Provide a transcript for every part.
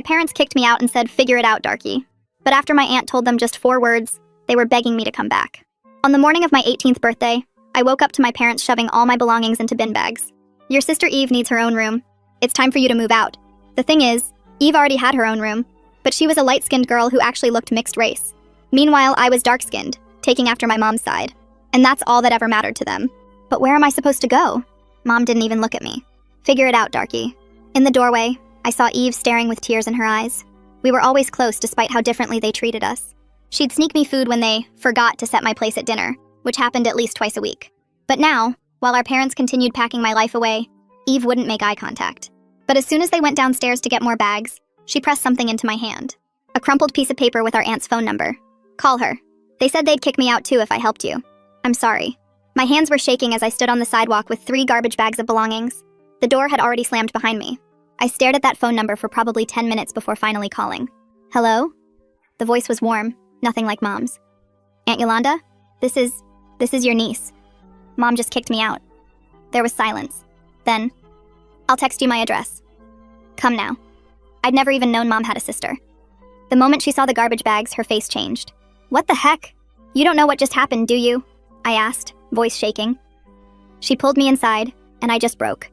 My parents kicked me out and said, "Figure it out, Darky." But after my aunt told them just 4 words, they were begging me to come back. On the morning of my 18th birthday, I woke up to my parents shoving all my belongings into bin bags. "Your sister Eve needs her own room. It's time for you to move out." The thing is, Eve already had her own room, but she was a light-skinned girl who actually looked mixed race. Meanwhile, I was dark-skinned, taking after my mom's side. And that's all that ever mattered to them. But where am I supposed to go? Mom didn't even look at me. "Figure it out, Darky." In the doorway, I saw Eve staring with tears in her eyes. We were always close despite how differently they treated us. She'd sneak me food when they forgot to set my place at dinner, which happened at least twice a week. But now, while our parents continued packing my life away, Eve wouldn't make eye contact. But as soon as they went downstairs to get more bags, she pressed something into my hand. A crumpled piece of paper with our aunt's phone number. "Call her. They said they'd kick me out too if I helped you." "I'm sorry." My hands were shaking as I stood on the sidewalk with 3 garbage bags of belongings. The door had already slammed behind me. I stared at that phone number for probably 10 minutes before finally calling. "Hello?" The voice was warm, nothing like Mom's. "Aunt Yolanda? This is your niece." Mom just kicked me out. There was silence. Then, "I'll text you my address. Come now." I'd never even known Mom had a sister. The moment she saw the garbage bags, her face changed. "What the heck? You don't know what just happened, do you?" I asked, voice shaking. She pulled me inside, and I just broke.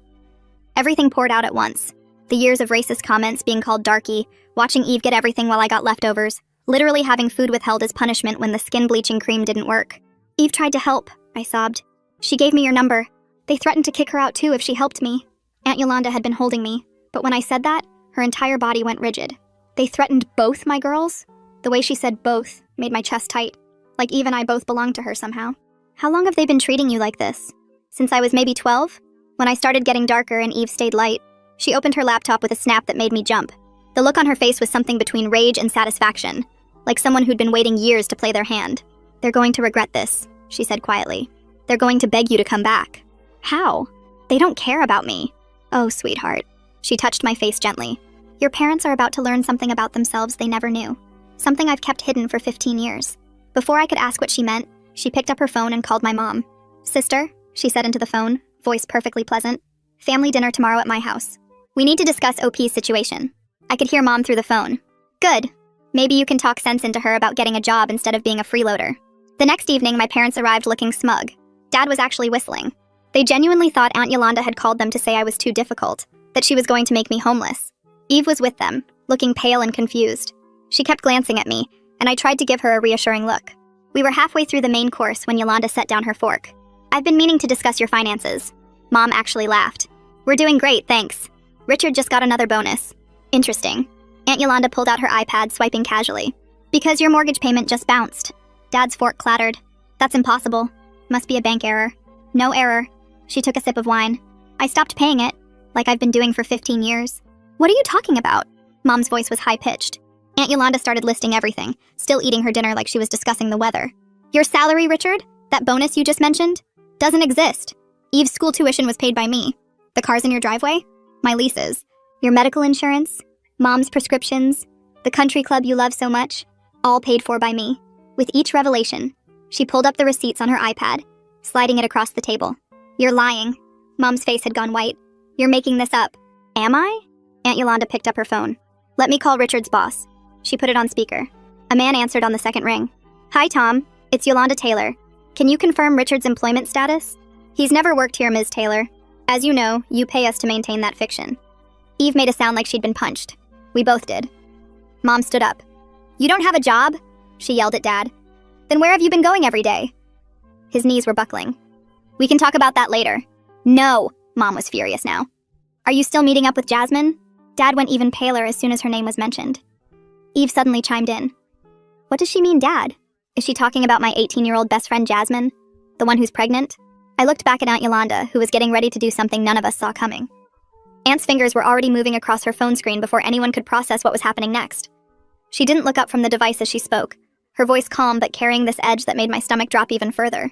Everything poured out at once. The years of racist comments, being called Darky, watching Eve get everything while I got leftovers, literally having food withheld as punishment when the skin bleaching cream didn't work. "Eve tried to help," I sobbed. "She gave me your number. They threatened to kick her out too if she helped me." Aunt Yolanda had been holding me, but when I said that, her entire body went rigid. "They threatened both my girls?" The way she said both made my chest tight, like Eve and I both belonged to her somehow. "How long have they been treating you like this?" "Since I was maybe 12? When I started getting darker and Eve stayed light." She opened her laptop with a snap that made me jump. The look on her face was something between rage and satisfaction, like someone who'd been waiting years to play their hand. "They're going to regret this," she said quietly. "They're going to beg you to come back." "How? They don't care about me." "Oh, sweetheart." She touched my face gently. "Your parents are about to learn something about themselves they never knew. Something I've kept hidden for 15 years. Before I could ask what she meant, she picked up her phone and called my mom. "Sister," she said into the phone, voice perfectly pleasant. "Family dinner tomorrow at my house. We need to discuss OP's situation." I could hear Mom through the phone. "Good. Maybe you can talk sense into her about getting a job instead of being a freeloader." The next evening, my parents arrived looking smug. Dad was actually whistling. They genuinely thought Aunt Yolanda had called them to say I was too difficult, that she was going to make me homeless. Eve was with them, looking pale and confused. She kept glancing at me, and I tried to give her a reassuring look. We were halfway through the main course when Yolanda set down her fork. "I've been meaning to discuss your finances." Mom actually laughed. "We're doing great, thanks. Richard just got another bonus." "Interesting." Aunt Yolanda pulled out her iPad, swiping casually. "Because your mortgage payment just bounced." Dad's fork clattered. "That's impossible. Must be a bank error." "No error." She took a sip of wine. "I stopped paying it, like I've been doing for 15 years. "What are you talking about?" Mom's voice was high-pitched. Aunt Yolanda started listing everything, still eating her dinner like she was discussing the weather. "Your salary, Richard? That bonus you just mentioned? Doesn't exist. Eve's school tuition was paid by me. The cars in your driveway? My leases. Your medical insurance? Mom's prescriptions? The country club you love so much? All paid for by me." With each revelation, she pulled up the receipts on her iPad, sliding it across the table. "You're lying." Mom's face had gone white. "You're making this up." "Am I?" Aunt Yolanda picked up her phone. "Let me call Richard's boss." She put it on speaker. A man answered on the second ring. "Hi, Tom. It's Yolanda Taylor. Can you confirm Richard's employment status?" "He's never worked here, Ms. Taylor. As you know, you pay us to maintain that fiction." Eve made a sound like she'd been punched. We both did. Mom stood up. "You don't have a job?" she yelled at Dad. "Then where have you been going every day?" His knees were buckling. "We can talk about that later." "No!" Mom was furious now. "Are you still meeting up with Jasmine?" Dad went even paler as soon as her name was mentioned. Eve suddenly chimed in. "What does she mean, Dad? Is she talking about my 18-year-old best friend Jasmine? The one who's pregnant?" I looked back at Aunt Yolanda, who was getting ready to do something none of us saw coming. Aunt's fingers were already moving across her phone screen before anyone could process what was happening next. She didn't look up from the device as she spoke, her voice calm but carrying this edge that made my stomach drop even further.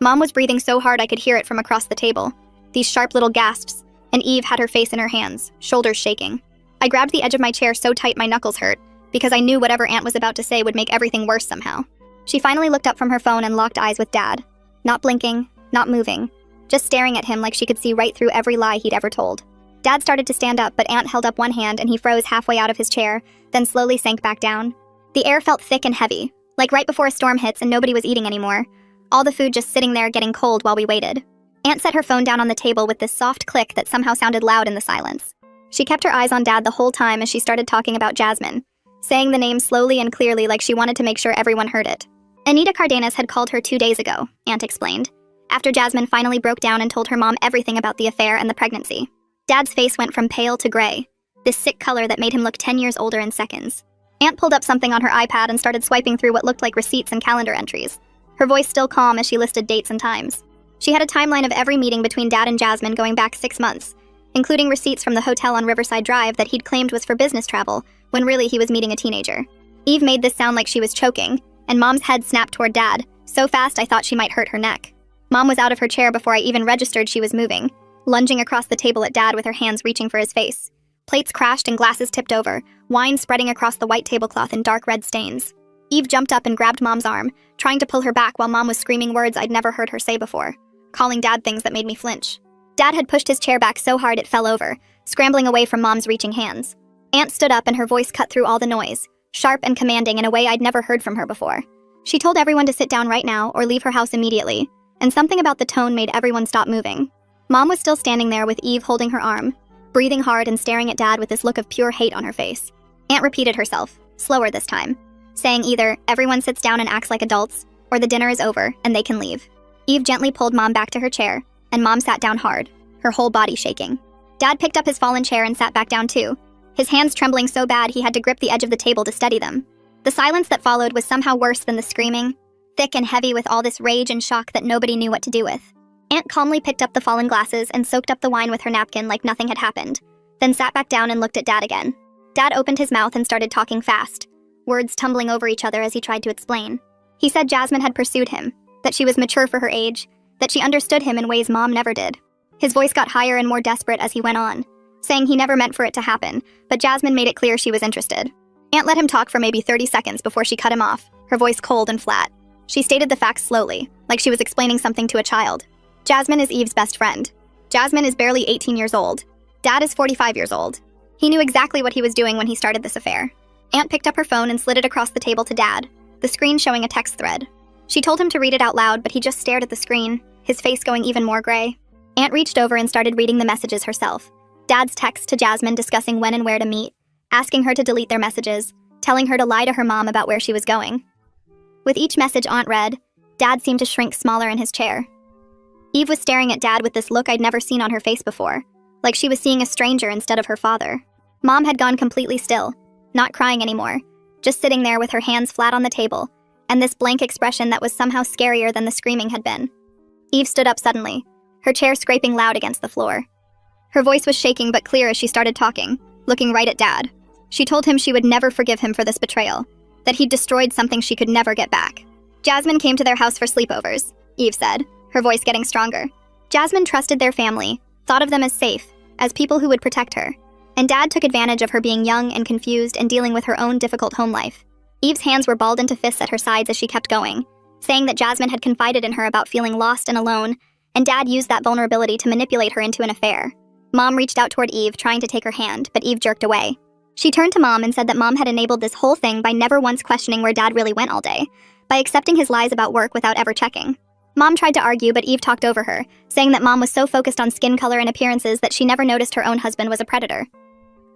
Mom was breathing so hard I could hear it from across the table, these sharp little gasps, and Eve had her face in her hands, shoulders shaking. I grabbed the edge of my chair so tight my knuckles hurt, because I knew whatever Aunt was about to say would make everything worse somehow. She finally looked up from her phone and locked eyes with Dad, not blinking, not moving, just staring at him like she could see right through every lie he'd ever told. Dad started to stand up, but Aunt held up one hand and he froze halfway out of his chair, then slowly sank back down. The air felt thick and heavy, like right before a storm hits and nobody was eating anymore. All the food just sitting there getting cold while we waited. Aunt set her phone down on the table with this soft click that somehow sounded loud in the silence. She kept her eyes on Dad the whole time as she started talking about Jasmine, saying the name slowly and clearly like she wanted to make sure everyone heard it. Anita Cardenas had called her 2 days ago, Aunt explained, after Jasmine finally broke down and told her mom everything about the affair and the pregnancy. Dad's face went from pale to gray, this sick color that made him look 10 years older in seconds. Aunt pulled up something on her iPad and started swiping through what looked like receipts and calendar entries, her voice still calm as she listed dates and times. She had a timeline of every meeting between Dad and Jasmine going back 6 months, including receipts from the hotel on Riverside Drive that he'd claimed was for business travel, when really he was meeting a teenager. Eve made this sound like she was choking, and Mom's head snapped toward Dad, so fast I thought she might hurt her neck. Mom was out of her chair before I even registered she was moving, lunging across the table at Dad with her hands reaching for his face. Plates crashed and glasses tipped over, wine spreading across the white tablecloth in dark red stains. Eve jumped up and grabbed Mom's arm, trying to pull her back while Mom was screaming words I'd never heard her say before, calling Dad things that made me flinch. Dad had pushed his chair back so hard it fell over, scrambling away from Mom's reaching hands. Aunt stood up and her voice cut through all the noise, sharp and commanding in a way I'd never heard from her before. She told everyone to sit down right now or leave her house immediately, and something about the tone made everyone stop moving. Mom was still standing there with Eve holding her arm, breathing hard and staring at Dad with this look of pure hate on her face. Aunt repeated herself, slower this time, saying either everyone sits down and acts like adults, or the dinner is over and they can leave. Eve gently pulled Mom back to her chair, and Mom sat down hard, her whole body shaking. Dad picked up his fallen chair and sat back down too, his hands trembling so bad he had to grip the edge of the table to steady them. The silence that followed was somehow worse than the screaming, thick and heavy with all this rage and shock that nobody knew what to do with. Aunt calmly picked up the fallen glasses and soaked up the wine with her napkin like nothing had happened, then sat back down and looked at Dad again. Dad opened his mouth and started talking fast, words tumbling over each other as he tried to explain. He said Jasmine had pursued him, that she was mature for her age, that she understood him in ways Mom never did. His voice got higher and more desperate as he went on, saying he never meant for it to happen, but Jasmine made it clear she was interested. Aunt let him talk for maybe 30 seconds before she cut him off, her voice cold and flat. She stated the facts slowly, like she was explaining something to a child. Jasmine is Eve's best friend. Jasmine is barely 18 years old. Dad is 45 years old. He knew exactly what he was doing when he started this affair. Aunt picked up her phone and slid it across the table to Dad, the screen showing a text thread. She told him to read it out loud, but he just stared at the screen, his face going even more gray. Aunt reached over and started reading the messages herself. Dad's text to Jasmine discussing when and where to meet, asking her to delete their messages, telling her to lie to her mom about where she was going. With each message Aunt read, Dad seemed to shrink smaller in his chair. Eve was staring at Dad with this look I'd never seen on her face before, like she was seeing a stranger instead of her father. Mom had gone completely still, not crying anymore, just sitting there with her hands flat on the table, and this blank expression that was somehow scarier than the screaming had been. Eve stood up suddenly, her chair scraping loud against the floor. Her voice was shaking but clear as she started talking, looking right at Dad. She told him she would never forgive him for this betrayal, that he'd destroyed something she could never get back. Jasmine came to their house for sleepovers, Eve said, her voice getting stronger. Jasmine trusted their family, thought of them as safe, as people who would protect her, and Dad took advantage of her being young and confused and dealing with her own difficult home life. Eve's hands were balled into fists at her sides as she kept going, saying that Jasmine had confided in her about feeling lost and alone, and Dad used that vulnerability to manipulate her into an affair. Mom reached out toward Eve, trying to take her hand, but Eve jerked away. She turned to Mom and said that Mom had enabled this whole thing by never once questioning where Dad really went all day, by accepting his lies about work without ever checking. Mom tried to argue, but Eve talked over her, saying that Mom was so focused on skin color and appearances that she never noticed her own husband was a predator.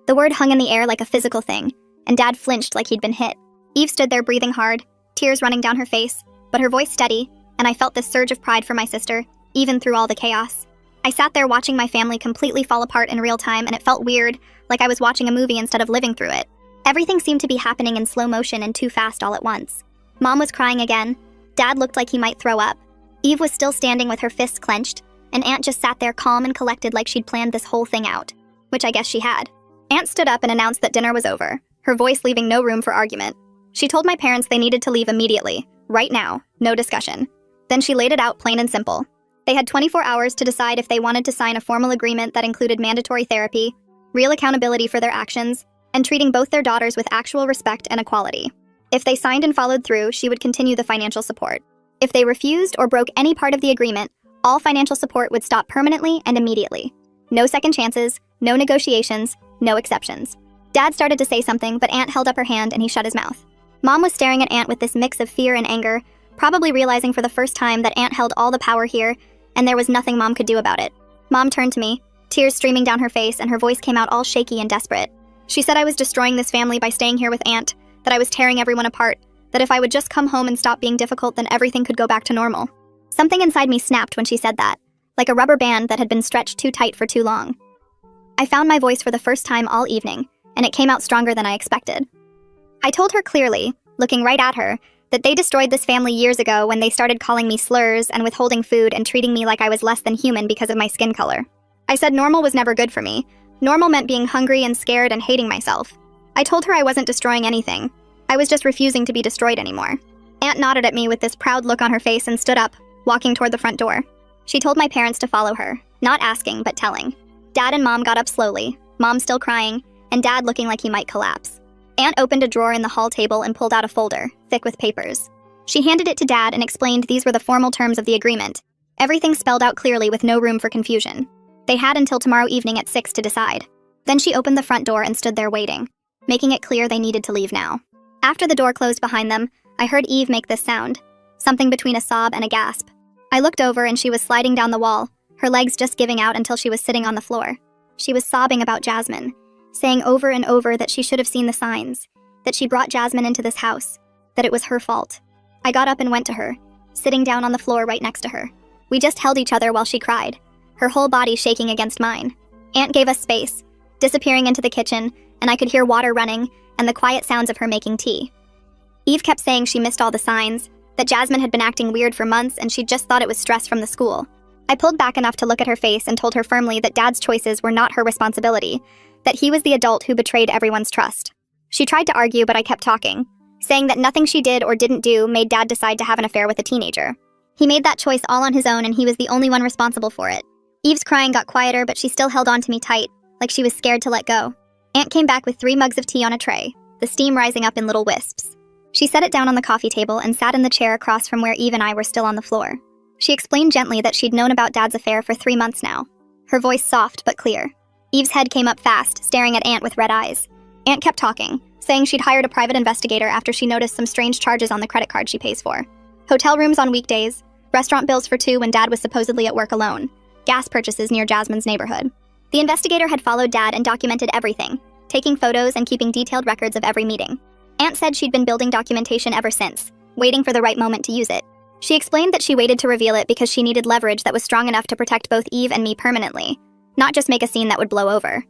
The word hung in the air like a physical thing, and Dad flinched like he'd been hit. Eve stood there breathing hard, tears running down her face, but her voice steady, and I felt this surge of pride for my sister, even through all the chaos. I sat there watching my family completely fall apart in real time, and it felt weird, like I was watching a movie instead of living through it. Everything seemed to be happening in slow motion and too fast all at once. Mom was crying again. Dad looked like he might throw up. Eve was still standing with her fists clenched, and Aunt just sat there calm and collected like she'd planned this whole thing out, which I guess she had. Aunt stood up and announced that dinner was over, her voice leaving no room for argument. She told my parents they needed to leave immediately, right now, no discussion. Then she laid it out plain and simple. They had 24 hours to decide if they wanted to sign a formal agreement that included mandatory therapy, real accountability for their actions, and treating both their daughters with actual respect and equality. If they signed and followed through, she would continue the financial support. If they refused or broke any part of the agreement, all financial support would stop permanently and immediately. No second chances, No negotiations, no exceptions. Dad started to say something, but Aunt held up her hand and he shut his mouth. Mom was staring at Aunt with this mix of fear and anger, probably realizing for the first time that Aunt held all the power here, and there was nothing Mom could do about it. Mom turned to me, tears streaming down her face, and her voice came out all shaky and desperate. She said I was destroying this family by staying here with Aunt, that I was tearing everyone apart, that if I would just come home and stop being difficult, then everything could go back to normal. Something inside me snapped when she said that, like a rubber band that had been stretched too tight for too long. I found my voice for the first time all evening, and it came out stronger than I expected. I told her clearly, looking right at her, that they destroyed this family years ago when they started calling me slurs and withholding food and treating me like I was less than human because of my skin color. I said normal was never good for me. Normal meant being hungry and scared and hating myself. I told her I wasn't destroying anything. I was just refusing to be destroyed anymore. Aunt nodded at me with this proud look on her face and stood up, walking toward the front door. She told my parents to follow her, not asking, but telling. Dad and Mom got up slowly, Mom still crying, and Dad looking like he might collapse. Aunt opened a drawer in the hall table and pulled out a folder, thick with papers. She handed it to Dad and explained these were the formal terms of the agreement. Everything spelled out clearly with no room for confusion. They had until tomorrow evening at 6 to decide. Then she opened the front door and stood there waiting, making it clear they needed to leave now. After the door closed behind them, I heard Eve make this sound, something between a sob and a gasp. I looked over and she was sliding down the wall, her legs just giving out until she was sitting on the floor. She was sobbing about Jasmine, saying over and over that she should have seen the signs, that she brought Jasmine into this house, that it was her fault. I got up and went to her, sitting down on the floor right next to her. We just held each other while she cried, her whole body shaking against mine. Aunt gave us space, disappearing into the kitchen, and I could hear water running and the quiet sounds of her making tea. Eve kept saying she missed all the signs, that Jasmine had been acting weird for months and she just thought it was stress from the school. I pulled back enough to look at her face and told her firmly that Dad's choices were not her responsibility, that he was the adult who betrayed everyone's trust. She tried to argue, but I kept talking, saying that nothing she did or didn't do made Dad decide to have an affair with a teenager. He made that choice all on his own and he was the only one responsible for it. Eve's crying got quieter, but she still held on to me tight, like she was scared to let go. Aunt came back with 3 mugs of tea on a tray, the steam rising up in little wisps. She set it down on the coffee table and sat in the chair across from where Eve and I were still on the floor. She explained gently that she'd known about Dad's affair for 3 months now, her voice soft but clear. Eve's head came up fast, staring at Aunt with red eyes. Aunt kept talking, saying she'd hired a private investigator after she noticed some strange charges on the credit card she pays for. Hotel rooms on weekdays, restaurant bills for 2 when Dad was supposedly at work alone, gas purchases near Jasmine's neighborhood. The investigator had followed Dad and documented everything, taking photos and keeping detailed records of every meeting. Aunt said she'd been building documentation ever since, waiting for the right moment to use it. She explained that she waited to reveal it because she needed leverage that was strong enough to protect both Eve and me permanently, not just make a scene that would blow over.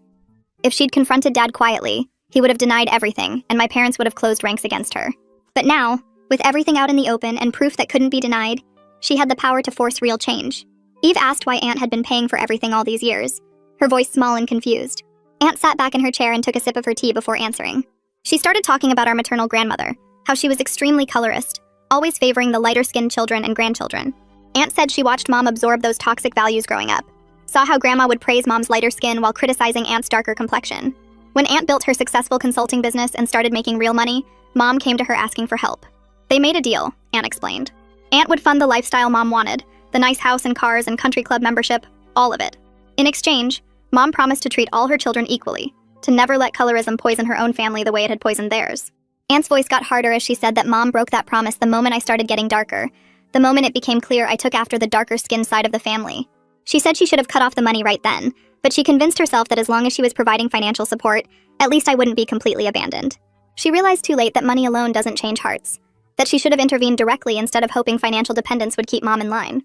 If she'd confronted Dad quietly, he would have denied everything, and my parents would have closed ranks against her. But now, with everything out in the open and proof that couldn't be denied, she had the power to force real change. Eve asked why Aunt had been paying for everything all these years, her voice small and confused. Aunt sat back in her chair and took a sip of her tea before answering. She started talking about our maternal grandmother, how she was extremely colorist, always favoring the lighter-skinned children and grandchildren. Aunt said she watched Mom absorb those toxic values growing up, saw how Grandma would praise Mom's lighter skin while criticizing Aunt's darker complexion. When Aunt built her successful consulting business and started making real money, Mom came to her asking for help. They made a deal, Aunt explained. Aunt would fund the lifestyle Mom wanted, the nice house and cars and country club membership, all of it. In exchange, Mom promised to treat all her children equally, to never let colorism poison her own family the way it had poisoned theirs. Aunt's voice got harder as she said that Mom broke that promise the moment I started getting darker, the moment it became clear I took after the darker skinned side of the family. She said she should have cut off the money right then, but she convinced herself that as long as she was providing financial support, at least I wouldn't be completely abandoned. She realized too late that money alone doesn't change hearts, that she should have intervened directly instead of hoping financial dependence would keep Mom in line.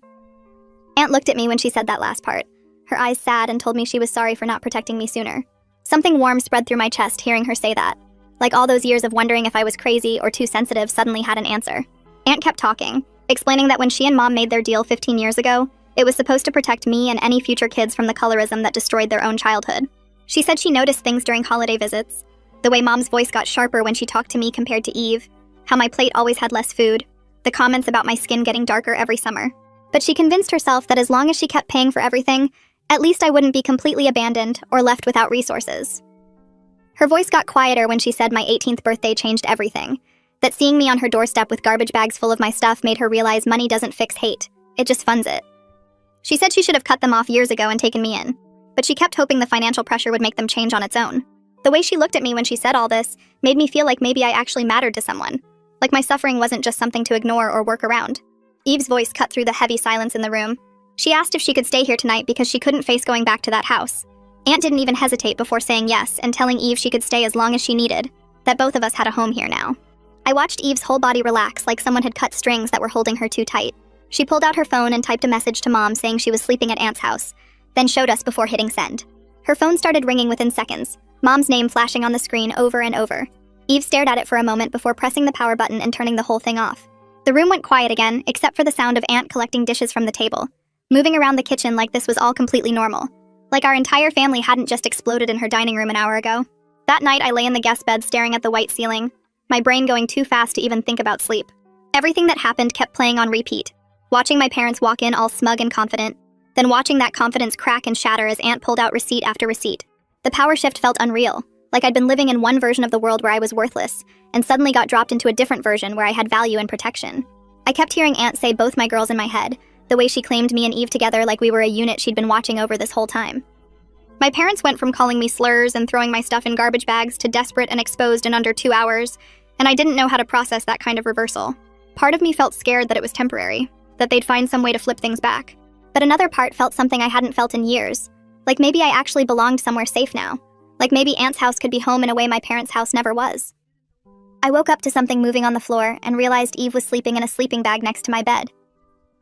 Aunt looked at me when she said that last part, her eyes sad, and told me she was sorry for not protecting me sooner. Something warm spread through my chest hearing her say that. Like all those years of wondering if I was crazy or too sensitive suddenly had an answer. Aunt kept talking, explaining that when she and Mom made their deal 15 years ago, it was supposed to protect me and any future kids from the colorism that destroyed their own childhood. She said she noticed things during holiday visits, the way Mom's voice got sharper when she talked to me compared to Eve, how my plate always had less food, the comments about my skin getting darker every summer. But she convinced herself that as long as she kept paying for everything, at least I wouldn't be completely abandoned or left without resources. Her voice got quieter when she said my 18th birthday changed everything, that seeing me on her doorstep with garbage bags full of my stuff made her realize money doesn't fix hate, it just funds it. She said she should have cut them off years ago and taken me in, but she kept hoping the financial pressure would make them change on its own. The way she looked at me when she said all this made me feel like maybe I actually mattered to someone, like my suffering wasn't just something to ignore or work around. Eve's voice cut through the heavy silence in the room. She asked if she could stay here tonight because she couldn't face going back to that house. Aunt didn't even hesitate before saying yes and telling Eve she could stay as long as she needed, that both of us had a home here now. I watched Eve's whole body relax like someone had cut strings that were holding her too tight. She pulled out her phone and typed a message to Mom saying she was sleeping at Aunt's house, then showed us before hitting send. Her phone started ringing within seconds, Mom's name flashing on the screen over and over. Eve stared at it for a moment before pressing the power button and turning the whole thing off. The room went quiet again, except for the sound of Aunt collecting dishes from the table, moving around the kitchen like this was all completely normal, like our entire family hadn't just exploded in her dining room an hour ago. That night, I lay in the guest bed staring at the white ceiling, my brain going too fast to even think about sleep. Everything that happened kept playing on repeat, watching my parents walk in all smug and confident, then watching that confidence crack and shatter as Aunt pulled out receipt after receipt. The power shift felt unreal, like I'd been living in one version of the world where I was worthless, and suddenly got dropped into a different version where I had value and protection. I kept hearing Aunt say both my girls in my head, the way she claimed me and Eve together like we were a unit she'd been watching over this whole time. My parents went from calling me slurs and throwing my stuff in garbage bags to desperate and exposed in under 2 hours, and I didn't know how to process that kind of reversal. Part of me felt scared that it was temporary, that they'd find some way to flip things back. But another part felt something I hadn't felt in years, like maybe I actually belonged somewhere safe now, like maybe Aunt's house could be home in a way my parents' house never was. I woke up to something moving on the floor and realized Eve was sleeping in a sleeping bag next to my bed.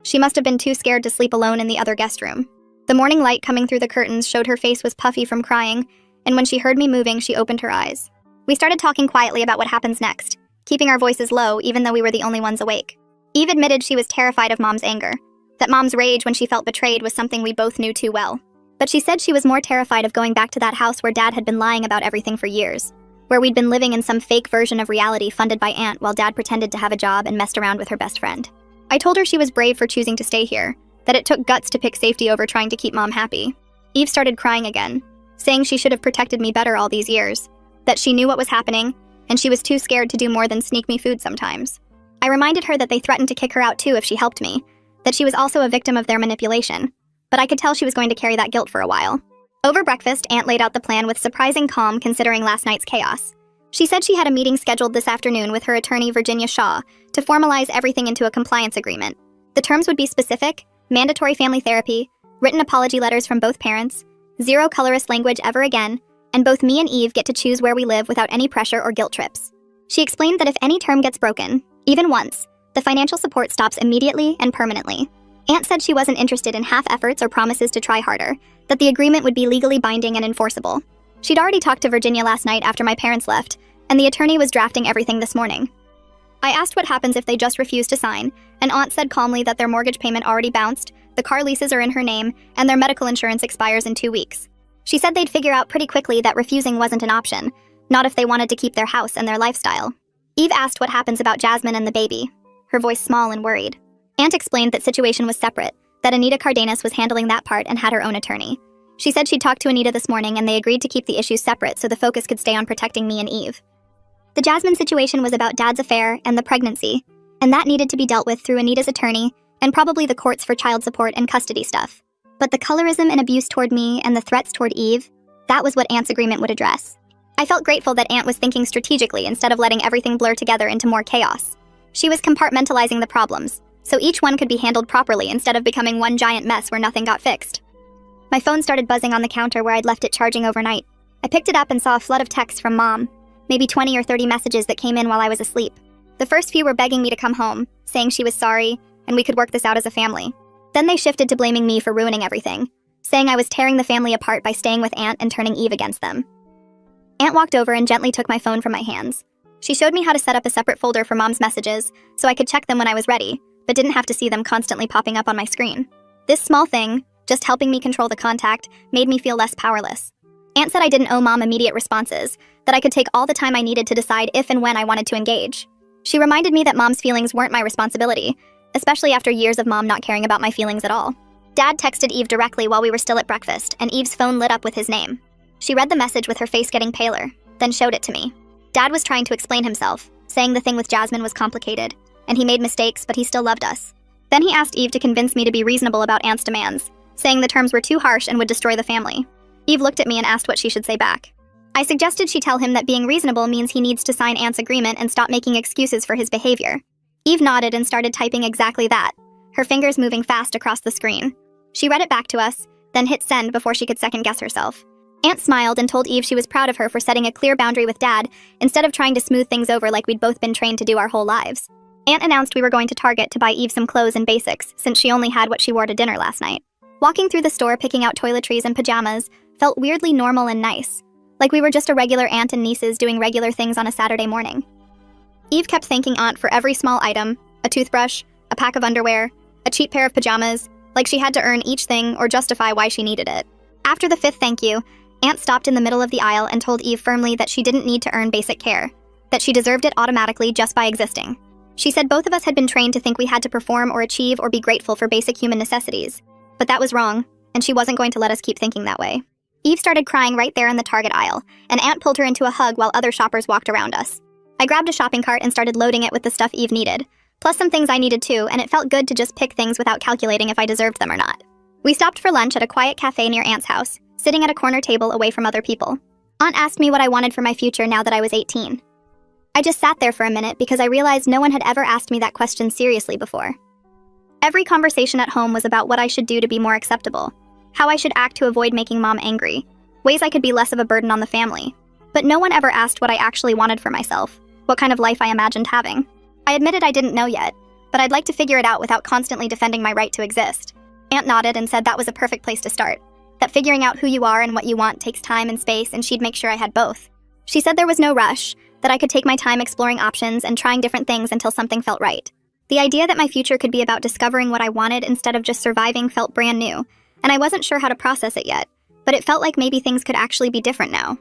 She must have been too scared to sleep alone in the other guest room. The morning light coming through the curtains showed her face was puffy from crying, and when she heard me moving, she opened her eyes. We started talking quietly about what happens next, keeping our voices low even though we were the only ones awake. Eve admitted she was terrified of Mom's anger, that Mom's rage when she felt betrayed was something we both knew too well. But she said she was more terrified of going back to that house where Dad had been lying about everything for years, where we'd been living in some fake version of reality funded by Aunt while Dad pretended to have a job and messed around with her best friend. I told her she was brave for choosing to stay here, that it took guts to pick safety over trying to keep Mom happy. Eve started crying again, saying she should have protected me better all these years, that she knew what was happening, and she was too scared to do more than sneak me food sometimes. I reminded her that they threatened to kick her out too if she helped me, that she was also a victim of their manipulation, but I could tell she was going to carry that guilt for a while. Over breakfast, Aunt laid out the plan with surprising calm considering last night's chaos. She said she had a meeting scheduled this afternoon with her attorney Virginia Shaw to formalize everything into a compliance agreement. The terms would be specific, mandatory family therapy, written apology letters from both parents, zero colorist language ever again, and both me and Eve get to choose where we live without any pressure or guilt trips. She explained that if any term gets broken, even once, the financial support stops immediately and permanently. Aunt said she wasn't interested in half efforts or promises to try harder, that the agreement would be legally binding and enforceable. She'd already talked to Virginia last night after my parents left, and the attorney was drafting everything this morning. I asked what happens if they just refuse to sign, and Aunt said calmly that their mortgage payment already bounced, the car leases are in her name, and their medical insurance expires in 2 weeks. She said they'd figure out pretty quickly that refusing wasn't an option, not if they wanted to keep their house and their lifestyle. Eve asked what happens about Jasmine and the baby, her voice small and worried. Aunt explained that situation was separate, that Anita Cardenas was handling that part and had her own attorney. She said she'd talked to Anita this morning and they agreed to keep the issues separate so the focus could stay on protecting me and Eve. The Jasmine situation was about Dad's affair and the pregnancy, and that needed to be dealt with through Anita's attorney and probably the courts for child support and custody stuff. But the colorism and abuse toward me and the threats toward Eve, that was what Aunt's agreement would address. I felt grateful that Aunt was thinking strategically instead of letting everything blur together into more chaos. She was compartmentalizing the problems, so each one could be handled properly instead of becoming one giant mess where nothing got fixed. My phone started buzzing on the counter where I'd left it charging overnight. I picked it up and saw a flood of texts from Mom, maybe 20 or 30 messages that came in while I was asleep. The first few were begging me to come home, saying she was sorry, and we could work this out as a family. Then they shifted to blaming me for ruining everything, saying I was tearing the family apart by staying with Aunt and turning Eve against them. Aunt walked over and gently took my phone from my hands. She showed me how to set up a separate folder for Mom's messages, so I could check them when I was ready, but didn't have to see them constantly popping up on my screen. This small thing, just helping me control the contact, made me feel less powerless. Aunt said I didn't owe Mom immediate responses, that I could take all the time I needed to decide if and when I wanted to engage. She reminded me that Mom's feelings weren't my responsibility, especially after years of Mom not caring about my feelings at all. Dad texted Eve directly while we were still at breakfast, and Eve's phone lit up with his name. She read the message with her face getting paler, then showed it to me. Dad was trying to explain himself, saying the thing with Jasmine was complicated, and he made mistakes, but he still loved us. Then he asked Eve to convince me to be reasonable about Aunt's demands, saying the terms were too harsh and would destroy the family. Eve looked at me and asked what she should say back. I suggested she tell him that being reasonable means he needs to sign Aunt's agreement and stop making excuses for his behavior. Eve nodded and started typing exactly that, her fingers moving fast across the screen. She read it back to us, then hit send before she could second-guess herself. Aunt smiled and told Eve she was proud of her for setting a clear boundary with Dad instead of trying to smooth things over like we'd both been trained to do our whole lives. Aunt announced we were going to Target to buy Eve some clothes and basics since she only had what she wore to dinner last night. Walking through the store picking out toiletries and pajamas felt weirdly normal and nice, like we were just a regular aunt and nieces doing regular things on a Saturday morning. Eve kept thanking Aunt for every small item, a toothbrush, a pack of underwear, a cheap pair of pajamas, like she had to earn each thing or justify why she needed it. After the fifth thank you, Aunt stopped in the middle of the aisle and told Eve firmly that she didn't need to earn basic care, that she deserved it automatically just by existing. She said both of us had been trained to think we had to perform or achieve or be grateful for basic human necessities, but that was wrong, and she wasn't going to let us keep thinking that way. Eve started crying right there in the Target aisle, and Aunt pulled her into a hug while other shoppers walked around us. I grabbed a shopping cart and started loading it with the stuff Eve needed, plus some things I needed too, and it felt good to just pick things without calculating if I deserved them or not. We stopped for lunch at a quiet cafe near Aunt's house, sitting at a corner table away from other people. Aunt asked me what I wanted for my future now that I was 18. I just sat there for a minute because I realized no one had ever asked me that question seriously before. Every conversation at home was about what I should do to be more acceptable, how I should act to avoid making Mom angry, ways I could be less of a burden on the family. But no one ever asked what I actually wanted for myself, what kind of life I imagined having. I admitted I didn't know yet, but I'd like to figure it out without constantly defending my right to exist. Aunt nodded and said that was a perfect place to start, that figuring out who you are and what you want takes time and space, and she'd make sure I had both. She said there was no rush, that I could take my time exploring options and trying different things until something felt right. The idea that my future could be about discovering what I wanted instead of just surviving felt brand new, and I wasn't sure how to process it yet, but it felt like maybe things could actually be different now.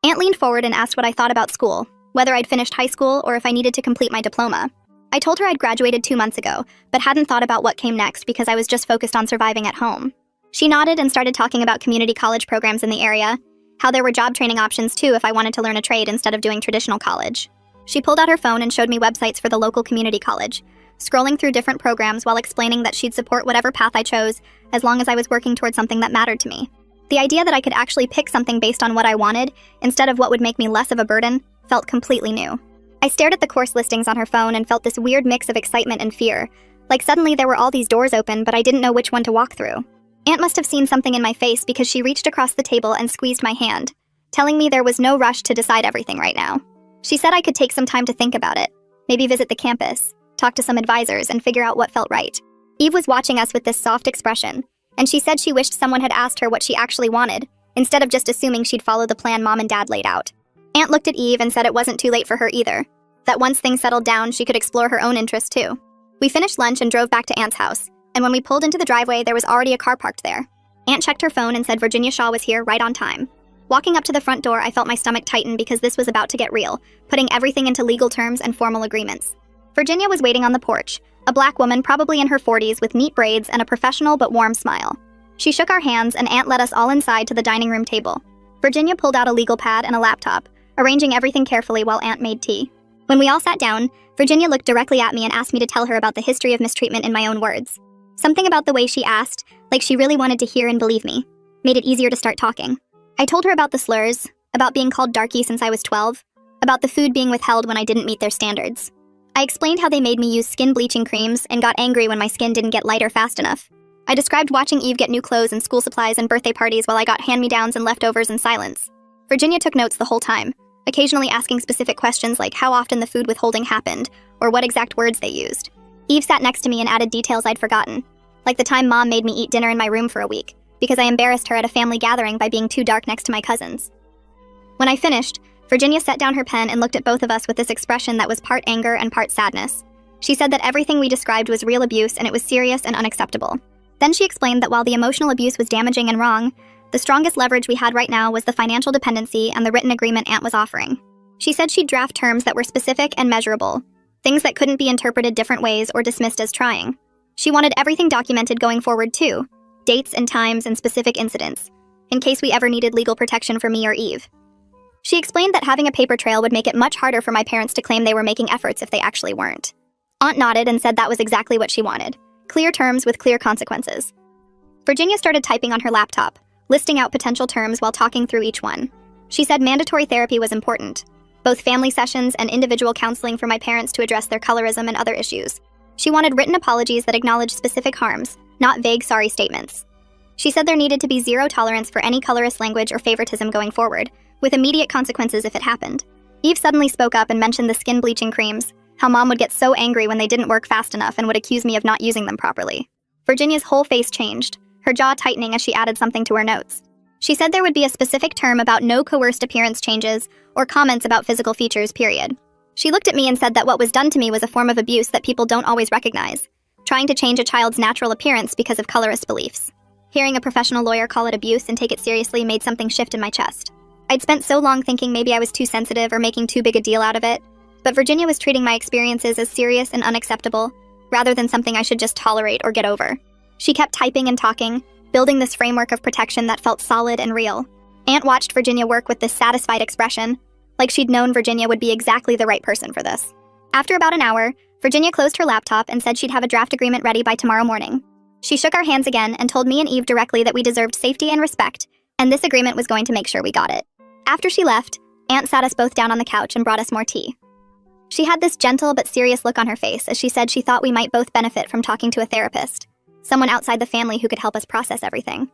Aunt leaned forward and asked what I thought about school, whether I'd finished high school or if I needed to complete my diploma. I told her I'd graduated 2 months ago, but hadn't thought about what came next because I was just focused on surviving at home. She nodded and started talking about community college programs in the area, how there were job training options too if I wanted to learn a trade instead of doing traditional college. She pulled out her phone and showed me websites for the local community college, scrolling through different programs while explaining that she'd support whatever path I chose as long as I was working towards something that mattered to me. The idea that I could actually pick something based on what I wanted, instead of what would make me less of a burden, felt completely new. I stared at the course listings on her phone and felt this weird mix of excitement and fear, like suddenly there were all these doors open but I didn't know which one to walk through. Aunt must have seen something in my face because she reached across the table and squeezed my hand, telling me there was no rush to decide everything right now. She said I could take some time to think about it, maybe visit the campus, talk to some advisors, and figure out what felt right. Eve was watching us with this soft expression, and she said she wished someone had asked her what she actually wanted, instead of just assuming she'd follow the plan Mom and Dad laid out. Aunt looked at Eve and said it wasn't too late for her either, that once things settled down, she could explore her own interests too. We finished lunch and drove back to Aunt's house, and when we pulled into the driveway, there was already a car parked there. Aunt checked her phone and said Virginia Shaw was here right on time. Walking up to the front door, I felt my stomach tighten because this was about to get real, putting everything into legal terms and formal agreements. Virginia was waiting on the porch, a black woman probably in her 40s with neat braids and a professional but warm smile. She shook our hands and Aunt led us all inside to the dining room table. Virginia pulled out a legal pad and a laptop, arranging everything carefully while Aunt made tea. When we all sat down, Virginia looked directly at me and asked me to tell her about the history of mistreatment in my own words. Something about the way she asked, like she really wanted to hear and believe me, made it easier to start talking. I told her about the slurs, about being called darky since I was 12, about the food being withheld when I didn't meet their standards. I explained how they made me use skin bleaching creams and got angry when my skin didn't get lighter fast enough. I described watching Eve get new clothes and school supplies and birthday parties while I got hand-me-downs and leftovers in silence. Virginia took notes the whole time, occasionally asking specific questions like how often the food withholding happened or what exact words they used. Eve sat next to me and added details I'd forgotten, like the time Mom made me eat dinner in my room for a week, because I embarrassed her at a family gathering by being too dark next to my cousins. When I finished, Virginia set down her pen and looked at both of us with this expression that was part anger and part sadness. She said that everything we described was real abuse and it was serious and unacceptable. Then she explained that while the emotional abuse was damaging and wrong, the strongest leverage we had right now was the financial dependency and the written agreement Aunt was offering. She said she'd draft terms that were specific and measurable, things that couldn't be interpreted different ways or dismissed as trying. She wanted everything documented going forward too, dates and times and specific incidents, in case we ever needed legal protection for me or Eve. She explained that having a paper trail would make it much harder for my parents to claim they were making efforts if they actually weren't. Aunt nodded and said that was exactly what she wanted. Clear terms with clear consequences. Virginia started typing on her laptop, listing out potential terms while talking through each one. She said mandatory therapy was important, both family sessions and individual counseling for my parents to address their colorism and other issues. She wanted written apologies that acknowledged specific harms, not vague sorry statements. She said there needed to be zero tolerance for any colorist language or favoritism going forward, with immediate consequences if it happened. Eve suddenly spoke up and mentioned the skin bleaching creams, how Mom would get so angry when they didn't work fast enough and would accuse me of not using them properly. Virginia's whole face changed, her jaw tightening as she added something to her notes. She said there would be a specific term about no coerced appearance changes or comments about physical features, period. She looked at me and said that what was done to me was a form of abuse that people don't always recognize, trying to change a child's natural appearance because of colorist beliefs. Hearing a professional lawyer call it abuse and take it seriously made something shift in my chest. I'd spent so long thinking maybe I was too sensitive or making too big a deal out of it, but Virginia was treating my experiences as serious and unacceptable, rather than something I should just tolerate or get over. She kept typing and talking, building this framework of protection that felt solid and real. Aunt watched Virginia work with this satisfied expression, like she'd known Virginia would be exactly the right person for this. After about an hour, Virginia closed her laptop and said she'd have a draft agreement ready by tomorrow morning. She shook our hands again and told me and Eve directly that we deserved safety and respect, and this agreement was going to make sure we got it. After she left, Aunt sat us both down on the couch and brought us more tea. She had this gentle but serious look on her face as she said she thought we might both benefit from talking to a therapist, someone outside the family who could help us process everything.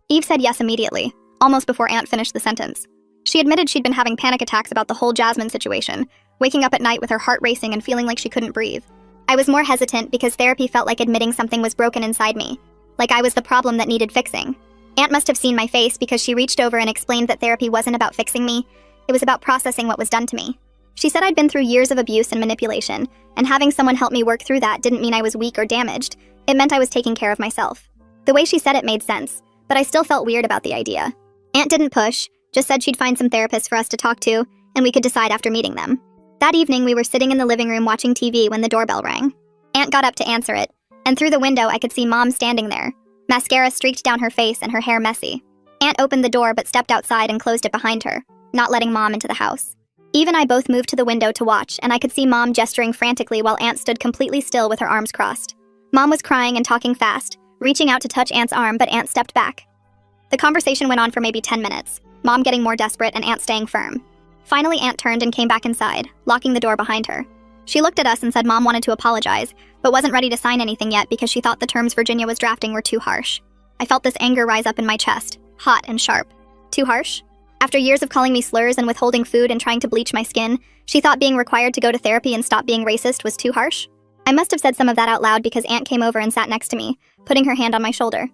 Eve said yes immediately, almost before Aunt finished the sentence. She admitted she'd been having panic attacks about the whole Jasmine situation, waking up at night with her heart racing and feeling like she couldn't breathe. I was more hesitant because therapy felt like admitting something was broken inside me, like I was the problem that needed fixing. Aunt must have seen my face because she reached over and explained that therapy wasn't about fixing me, it was about processing what was done to me. She said I'd been through years of abuse and manipulation, and having someone help me work through that didn't mean I was weak or damaged, it meant I was taking care of myself. The way she said it made sense, but I still felt weird about the idea. Aunt didn't push, just said she'd find some therapists for us to talk to, and we could decide after meeting them. That evening, we were sitting in the living room watching TV when the doorbell rang. Aunt got up to answer it, and through the window I could see Mom standing there, mascara streaked down her face and her hair messy. Aunt opened the door but stepped outside and closed it behind her, not letting Mom into the house. Eve and I both moved to the window to watch, and I could see Mom gesturing frantically while Aunt stood completely still with her arms crossed. Mom was crying and talking fast, reaching out to touch Aunt's arm, but Aunt stepped back. The conversation went on for maybe 10 minutes, Mom getting more desperate and Aunt staying firm. Finally, Aunt turned and came back inside, locking the door behind her. She looked at us and said Mom wanted to apologize, but wasn't ready to sign anything yet because she thought the terms Virginia was drafting were too harsh. I felt this anger rise up in my chest, hot and sharp. Too harsh? After years of calling me slurs and withholding food and trying to bleach my skin, she thought being required to go to therapy and stop being racist was too harsh? I must have said some of that out loud because Aunt came over and sat next to me, putting her hand on my shoulder.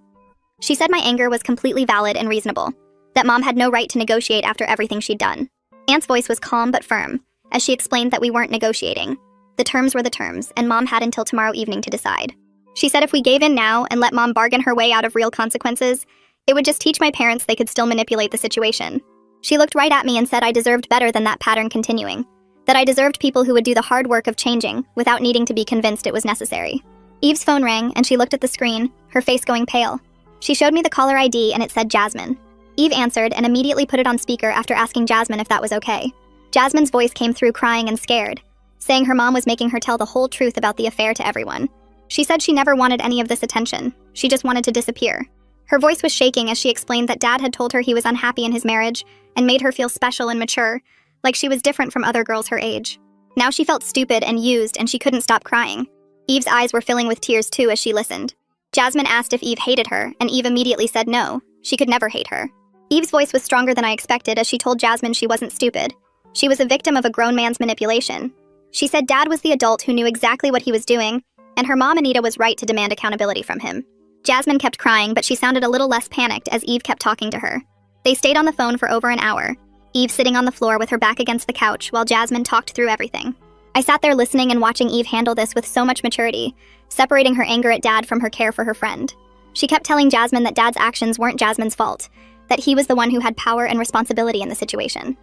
She said my anger was completely valid and reasonable, that Mom had no right to negotiate after everything she'd done. Aunt's voice was calm but firm, as she explained that we weren't negotiating. The terms were the terms, and Mom had until tomorrow evening to decide. She said if we gave in now and let Mom bargain her way out of real consequences, it would just teach my parents they could still manipulate the situation. She looked right at me and said I deserved better than that pattern continuing, that I deserved people who would do the hard work of changing without needing to be convinced it was necessary. Eve's phone rang, and she looked at the screen, her face going pale. She showed me the caller ID, and it said Jasmine. Eve answered and immediately put it on speaker after asking Jasmine if that was okay. Jasmine's voice came through crying and scared, saying her mom was making her tell the whole truth about the affair to everyone. She said she never wanted any of this attention. She just wanted to disappear. Her voice was shaking as she explained that Dad had told her he was unhappy in his marriage and made her feel special and mature, like she was different from other girls her age. Now she felt stupid and used, and she couldn't stop crying. Eve's eyes were filling with tears too as she listened. Jasmine asked if Eve hated her, and Eve immediately said no, she could never hate her. Eve's voice was stronger than I expected as she told Jasmine she wasn't stupid. She was a victim of a grown man's manipulation. She said Dad was the adult who knew exactly what he was doing, and her mom Anita was right to demand accountability from him. Jasmine kept crying, but she sounded a little less panicked as Eve kept talking to her. They stayed on the phone for over an hour, Eve sitting on the floor with her back against the couch while Jasmine talked through everything. I sat there listening and watching Eve handle this with so much maturity, separating her anger at Dad from her care for her friend. She kept telling Jasmine that Dad's actions weren't Jasmine's fault, that he was the one who had power and responsibility in the situation.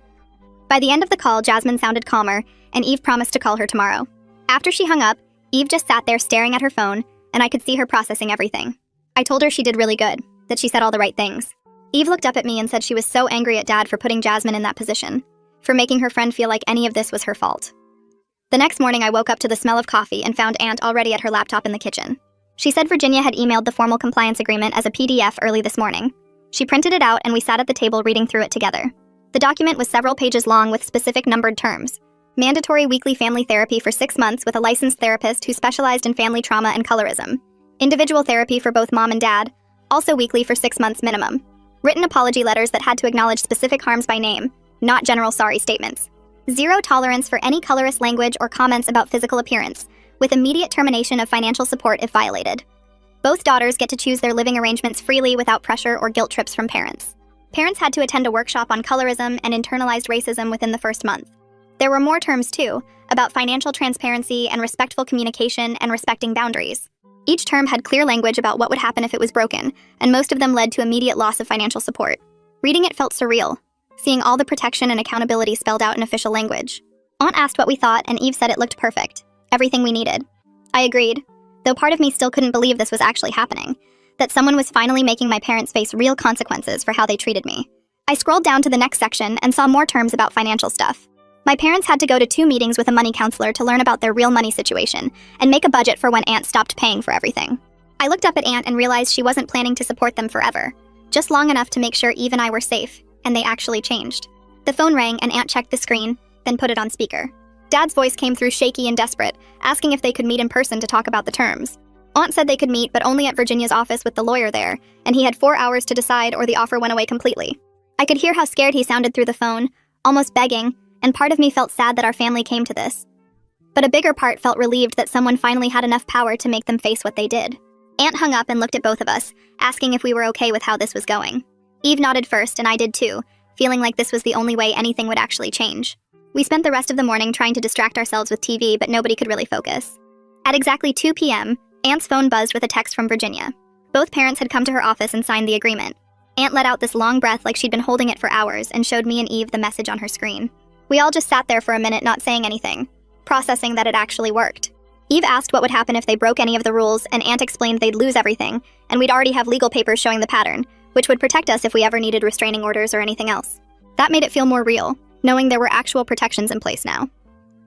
By the end of the call, Jasmine sounded calmer, and Eve promised to call her tomorrow. After she hung up, Eve just sat there staring at her phone, and I could see her processing everything. I told her she did really good, that she said all the right things. Eve looked up at me and said she was so angry at Dad for putting Jasmine in that position, for making her friend feel like any of this was her fault. The next morning, I woke up to the smell of coffee and found Aunt already at her laptop in the kitchen. She said Virginia had emailed the formal compliance agreement as a PDF early this morning. She printed it out and we sat at the table reading through it together. The document was several pages long with specific numbered terms. Mandatory weekly family therapy for 6 months with a licensed therapist who specialized in family trauma and colorism. Individual therapy for both mom and dad, also weekly for 6 months minimum. Written apology letters that had to acknowledge specific harms by name, not general sorry statements. Zero tolerance for any colorist language or comments about physical appearance, with immediate termination of financial support if violated. Both daughters get to choose their living arrangements freely without pressure or guilt trips from parents. Parents had to attend a workshop on colorism and internalized racism within the first month. There were more terms, too, about financial transparency and respectful communication and respecting boundaries. Each term had clear language about what would happen if it was broken, and most of them led to immediate loss of financial support. Reading it felt surreal, seeing all the protection and accountability spelled out in official language. Aunt asked what we thought, and Eve said it looked perfect. Everything we needed. I agreed, though part of me still couldn't believe this was actually happening, that someone was finally making my parents face real consequences for how they treated me. I scrolled down to the next section and saw more terms about financial stuff. My parents had to go to 2 meetings with a money counselor to learn about their real money situation and make a budget for when Aunt stopped paying for everything. I looked up at Aunt and realized she wasn't planning to support them forever, just long enough to make sure Eve and I were safe, and they actually changed. The phone rang and Aunt checked the screen, then put it on speaker. Dad's voice came through shaky and desperate, asking if they could meet in person to talk about the terms. Aunt said they could meet, but only at Virginia's office with the lawyer there, and he had 4 hours to decide or the offer went away completely. I could hear how scared he sounded through the phone, almost begging, and part of me felt sad that our family came to this. But a bigger part felt relieved that someone finally had enough power to make them face what they did. Aunt hung up and looked at both of us, asking if we were okay with how this was going. Eve nodded first, and I did too, feeling like this was the only way anything would actually change. We spent the rest of the morning trying to distract ourselves with TV, but nobody could really focus. At exactly 2 p.m., Aunt's phone buzzed with a text from Virginia. Both parents had come to her office and signed the agreement. Aunt let out this long breath like she'd been holding it for hours and showed me and Eve the message on her screen. We all just sat there for a minute not saying anything, processing that it actually worked. Eve asked what would happen if they broke any of the rules, and Aunt explained they'd lose everything, and we'd already have legal papers showing the pattern, which would protect us if we ever needed restraining orders or anything else. That made it feel more real, knowing there were actual protections in place now.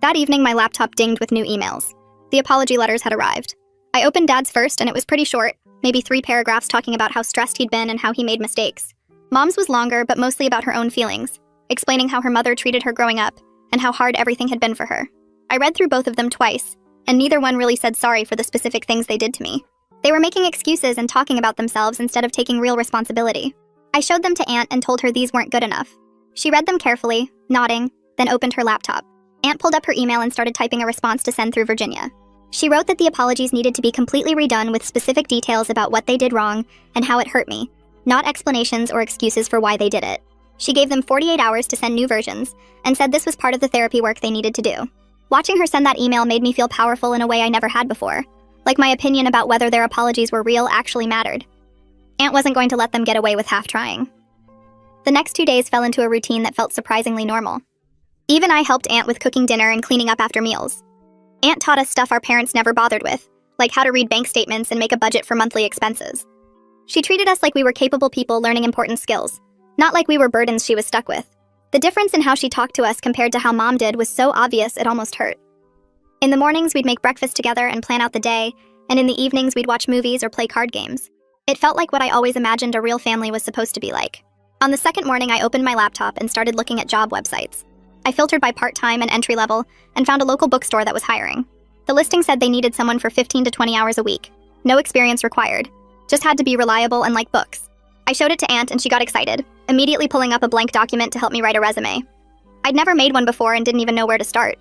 That evening, my laptop dinged with new emails. The apology letters had arrived. I opened Dad's first, and it was pretty short, maybe 3 paragraphs talking about how stressed he'd been and how he made mistakes. Mom's was longer, but mostly about her own feelings, explaining how her mother treated her growing up and how hard everything had been for her. I read through both of them twice, and neither one really said sorry for the specific things they did to me. They were making excuses and talking about themselves instead of taking real responsibility. I showed them to Aunt and told her these weren't good enough. She read them carefully, nodding, then opened her laptop. Aunt pulled up her email and started typing a response to send through Virginia. She wrote that the apologies needed to be completely redone with specific details about what they did wrong and how it hurt me, not explanations or excuses for why they did it. She gave them 48 hours to send new versions, and said this was part of the therapy work they needed to do. Watching her send that email made me feel powerful in a way I never had before, like my opinion about whether their apologies were real actually mattered. Aunt wasn't going to let them get away with half trying. The next 2 days fell into a routine that felt surprisingly normal. Eve and I helped Aunt with cooking dinner and cleaning up after meals. Aunt taught us stuff our parents never bothered with, like how to read bank statements and make a budget for monthly expenses. She treated us like we were capable people learning important skills, not like we were burdens she was stuck with. The difference in how she talked to us compared to how Mom did was so obvious it almost hurt. In the mornings, we'd make breakfast together and plan out the day, and in the evenings, we'd watch movies or play card games. It felt like what I always imagined a real family was supposed to be like. On the second morning, I opened my laptop and started looking at job websites. I filtered by part-time and entry-level and found a local bookstore that was hiring. The listing said they needed someone for 15 to 20 hours a week. No experience required. Just had to be reliable and like books. I showed it to Aunt and she got excited, immediately pulling up a blank document to help me write a resume. I'd never made one before and didn't even know where to start.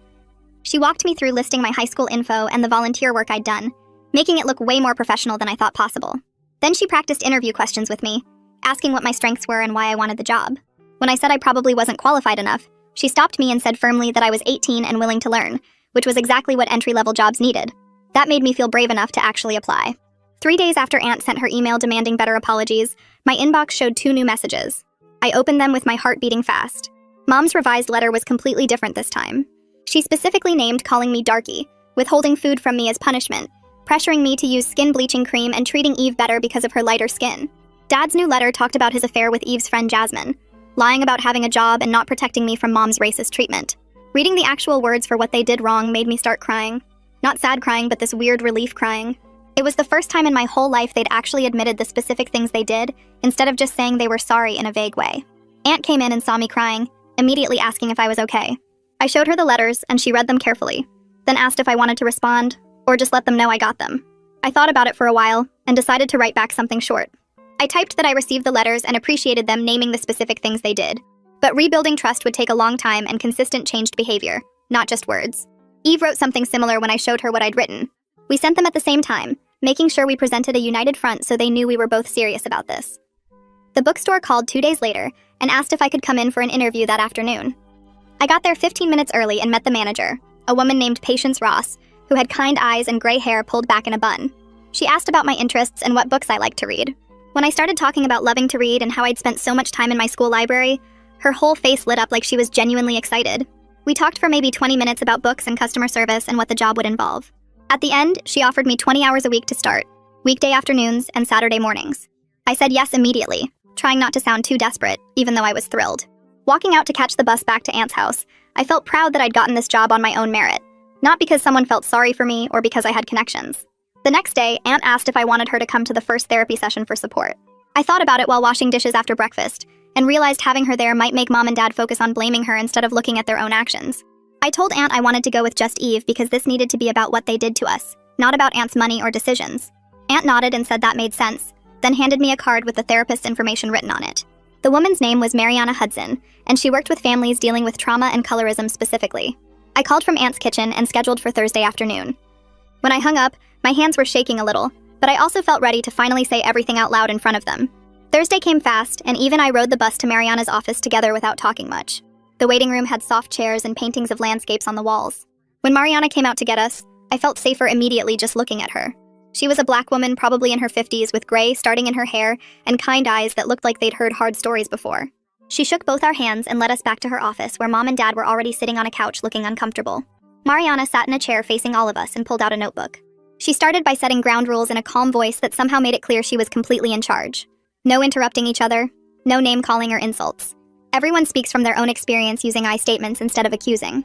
She walked me through listing my high school info and the volunteer work I'd done, making it look way more professional than I thought possible. Then she practiced interview questions with me, asking what my strengths were and why I wanted the job. When I said I probably wasn't qualified enough, she stopped me and said firmly that I was 18 and willing to learn, which was exactly what entry-level jobs needed. That made me feel brave enough to actually apply. 3 days after Aunt sent her email demanding better apologies, my inbox showed 2 new messages. I opened them with my heart beating fast. Mom's revised letter was completely different this time. She specifically named calling me Darky, withholding food from me as punishment, pressuring me to use skin bleaching cream and treating Eve better because of her lighter skin. Dad's new letter talked about his affair with Eve's friend Jasmine, lying about having a job and not protecting me from Mom's racist treatment. Reading the actual words for what they did wrong made me start crying. Not sad crying, but this weird relief crying. It was the first time in my whole life they'd actually admitted the specific things they did, instead of just saying they were sorry in a vague way. Aunt came in and saw me crying, immediately asking if I was okay. I showed her the letters, and she read them carefully, then asked if I wanted to respond, or just let them know I got them. I thought about it for a while, and decided to write back something short. I typed that I received the letters and appreciated them naming the specific things they did. But rebuilding trust would take a long time and consistent changed behavior, not just words. Eve wrote something similar when I showed her what I'd written. We sent them at the same time, making sure we presented a united front so they knew we were both serious about this. The bookstore called 2 days later and asked if I could come in for an interview that afternoon. I got there 15 minutes early and met the manager, a woman named Patience Ross, who had kind eyes and gray hair pulled back in a bun. She asked about my interests and what books I liked to read. When I started talking about loving to read and how I'd spent so much time in my school library, her whole face lit up like she was genuinely excited. We talked for maybe 20 minutes about books and customer service and what the job would involve. At the end, she offered me 20 hours a week to start, weekday afternoons and Saturday mornings. I said yes immediately, trying not to sound too desperate, even though I was thrilled. Walking out to catch the bus back to Aunt's house, I felt proud that I'd gotten this job on my own merit, not because someone felt sorry for me or because I had connections. The next day, Aunt asked if I wanted her to come to the first therapy session for support. I thought about it while washing dishes after breakfast, and realized having her there might make Mom and Dad focus on blaming her instead of looking at their own actions. I told Aunt I wanted to go with just Eve because this needed to be about what they did to us, not about Aunt's money or decisions. Aunt nodded and said that made sense, then handed me a card with the therapist's information written on it. The woman's name was Mariana Hudson, and she worked with families dealing with trauma and colorism specifically. I called from Aunt's kitchen and scheduled for Thursday afternoon. When I hung up, my hands were shaking a little, but I also felt ready to finally say everything out loud in front of them. Thursday came fast, and Eve and I rode the bus to Mariana's office together without talking much. The waiting room had soft chairs and paintings of landscapes on the walls. When Mariana came out to get us, I felt safer immediately just looking at her. She was a black woman, probably in her 50s, with gray starting in her hair and kind eyes that looked like they'd heard hard stories before. She shook both our hands and led us back to her office, where Mom and Dad were already sitting on a couch looking uncomfortable. Mariana sat in a chair facing all of us and pulled out a notebook. She started by setting ground rules in a calm voice that somehow made it clear she was completely in charge. No interrupting each other, no name-calling or insults. Everyone speaks from their own experience using I statements instead of accusing.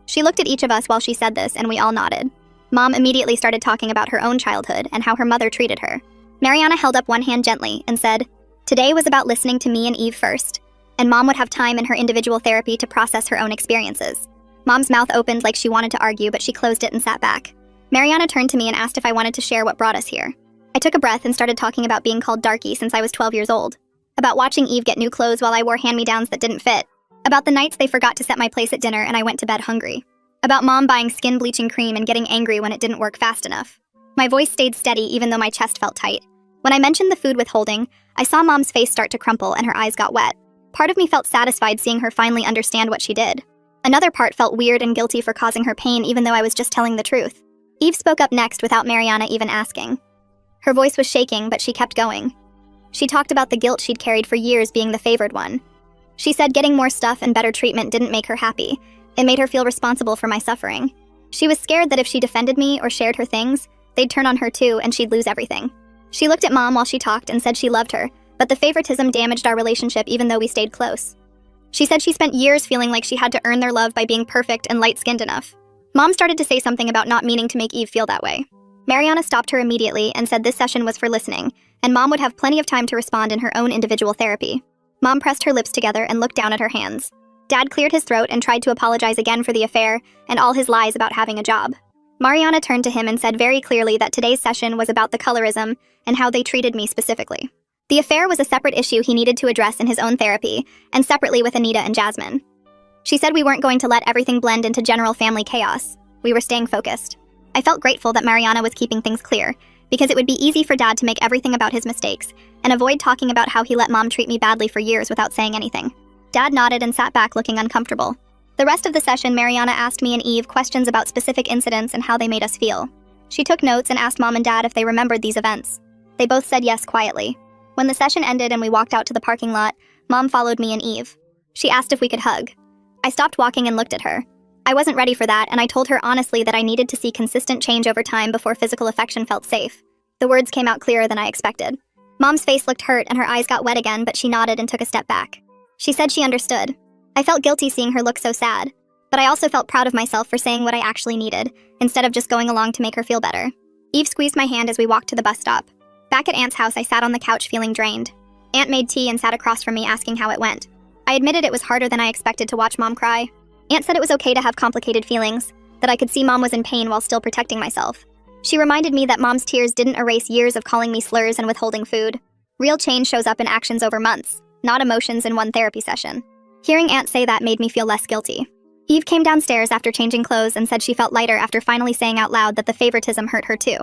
She looked at each of us while she said this, and we all nodded. Mom immediately started talking about her own childhood and how her mother treated her. Mariana held up one hand gently and said, "Today was about listening to me and Eve first, and Mom would have time in her individual therapy to process her own experiences." Mom's mouth opened like she wanted to argue, but she closed it and sat back. Mariana turned to me and asked if I wanted to share what brought us here. I took a breath and started talking about being called Darky since I was 12 years old, about watching Eve get new clothes while I wore hand-me-downs that didn't fit, about the nights they forgot to set my place at dinner and I went to bed hungry, about Mom buying skin bleaching cream and getting angry when it didn't work fast enough. My voice stayed steady even though my chest felt tight. When I mentioned the food withholding, I saw Mom's face start to crumple and her eyes got wet. Part of me felt satisfied seeing her finally understand what she did. Another part felt weird and guilty for causing her pain even though I was just telling the truth. Eve spoke up next without Mariana even asking. Her voice was shaking, but she kept going. She talked about the guilt she'd carried for years being the favored one. She said getting more stuff and better treatment didn't make her happy. It made her feel responsible for my suffering. She was scared that if she defended me or shared her things, they'd turn on her too and she'd lose everything. She looked at Mom while she talked and said she loved her, but the favoritism damaged our relationship even though we stayed close. She said she spent years feeling like she had to earn their love by being perfect and light-skinned enough. Mom started to say something about not meaning to make Eve feel that way. Mariana stopped her immediately and said this session was for listening, and Mom would have plenty of time to respond in her own individual therapy. Mom pressed her lips together and looked down at her hands. Dad cleared his throat and tried to apologize again for the affair and all his lies about having a job. Mariana turned to him and said very clearly that today's session was about the colorism and how they treated me specifically. The affair was a separate issue he needed to address in his own therapy, and separately with Anita and Jasmine. She said we weren't going to let everything blend into general family chaos. We were staying focused. I felt grateful that Mariana was keeping things clear, because it would be easy for Dad to make everything about his mistakes, and avoid talking about how he let Mom treat me badly for years without saying anything. Dad nodded and sat back looking uncomfortable. The rest of the session, Mariana asked me and Eve questions about specific incidents and how they made us feel. She took notes and asked Mom and Dad if they remembered these events. They both said yes quietly. When the session ended and we walked out to the parking lot, Mom followed me and Eve. She asked if we could hug. I stopped walking and looked at her. I wasn't ready for that, and I told her honestly that I needed to see consistent change over time before physical affection felt safe. The words came out clearer than I expected. Mom's face looked hurt and her eyes got wet again, but she nodded and took a step back. She said she understood. I felt guilty seeing her look so sad, but I also felt proud of myself for saying what I actually needed, instead of just going along to make her feel better. Eve squeezed my hand as we walked to the bus stop. Back at Aunt's house, I sat on the couch feeling drained. Aunt made tea and sat across from me asking how it went. I admitted it was harder than I expected to watch Mom cry. Aunt said it was okay to have complicated feelings, that I could see Mom was in pain while still protecting myself. She reminded me that Mom's tears didn't erase years of calling me slurs and withholding food. Real change shows up in actions over months, not emotions in one therapy session. Hearing Aunt say that made me feel less guilty. Eve came downstairs after changing clothes and said she felt lighter after finally saying out loud that the favoritism hurt her too.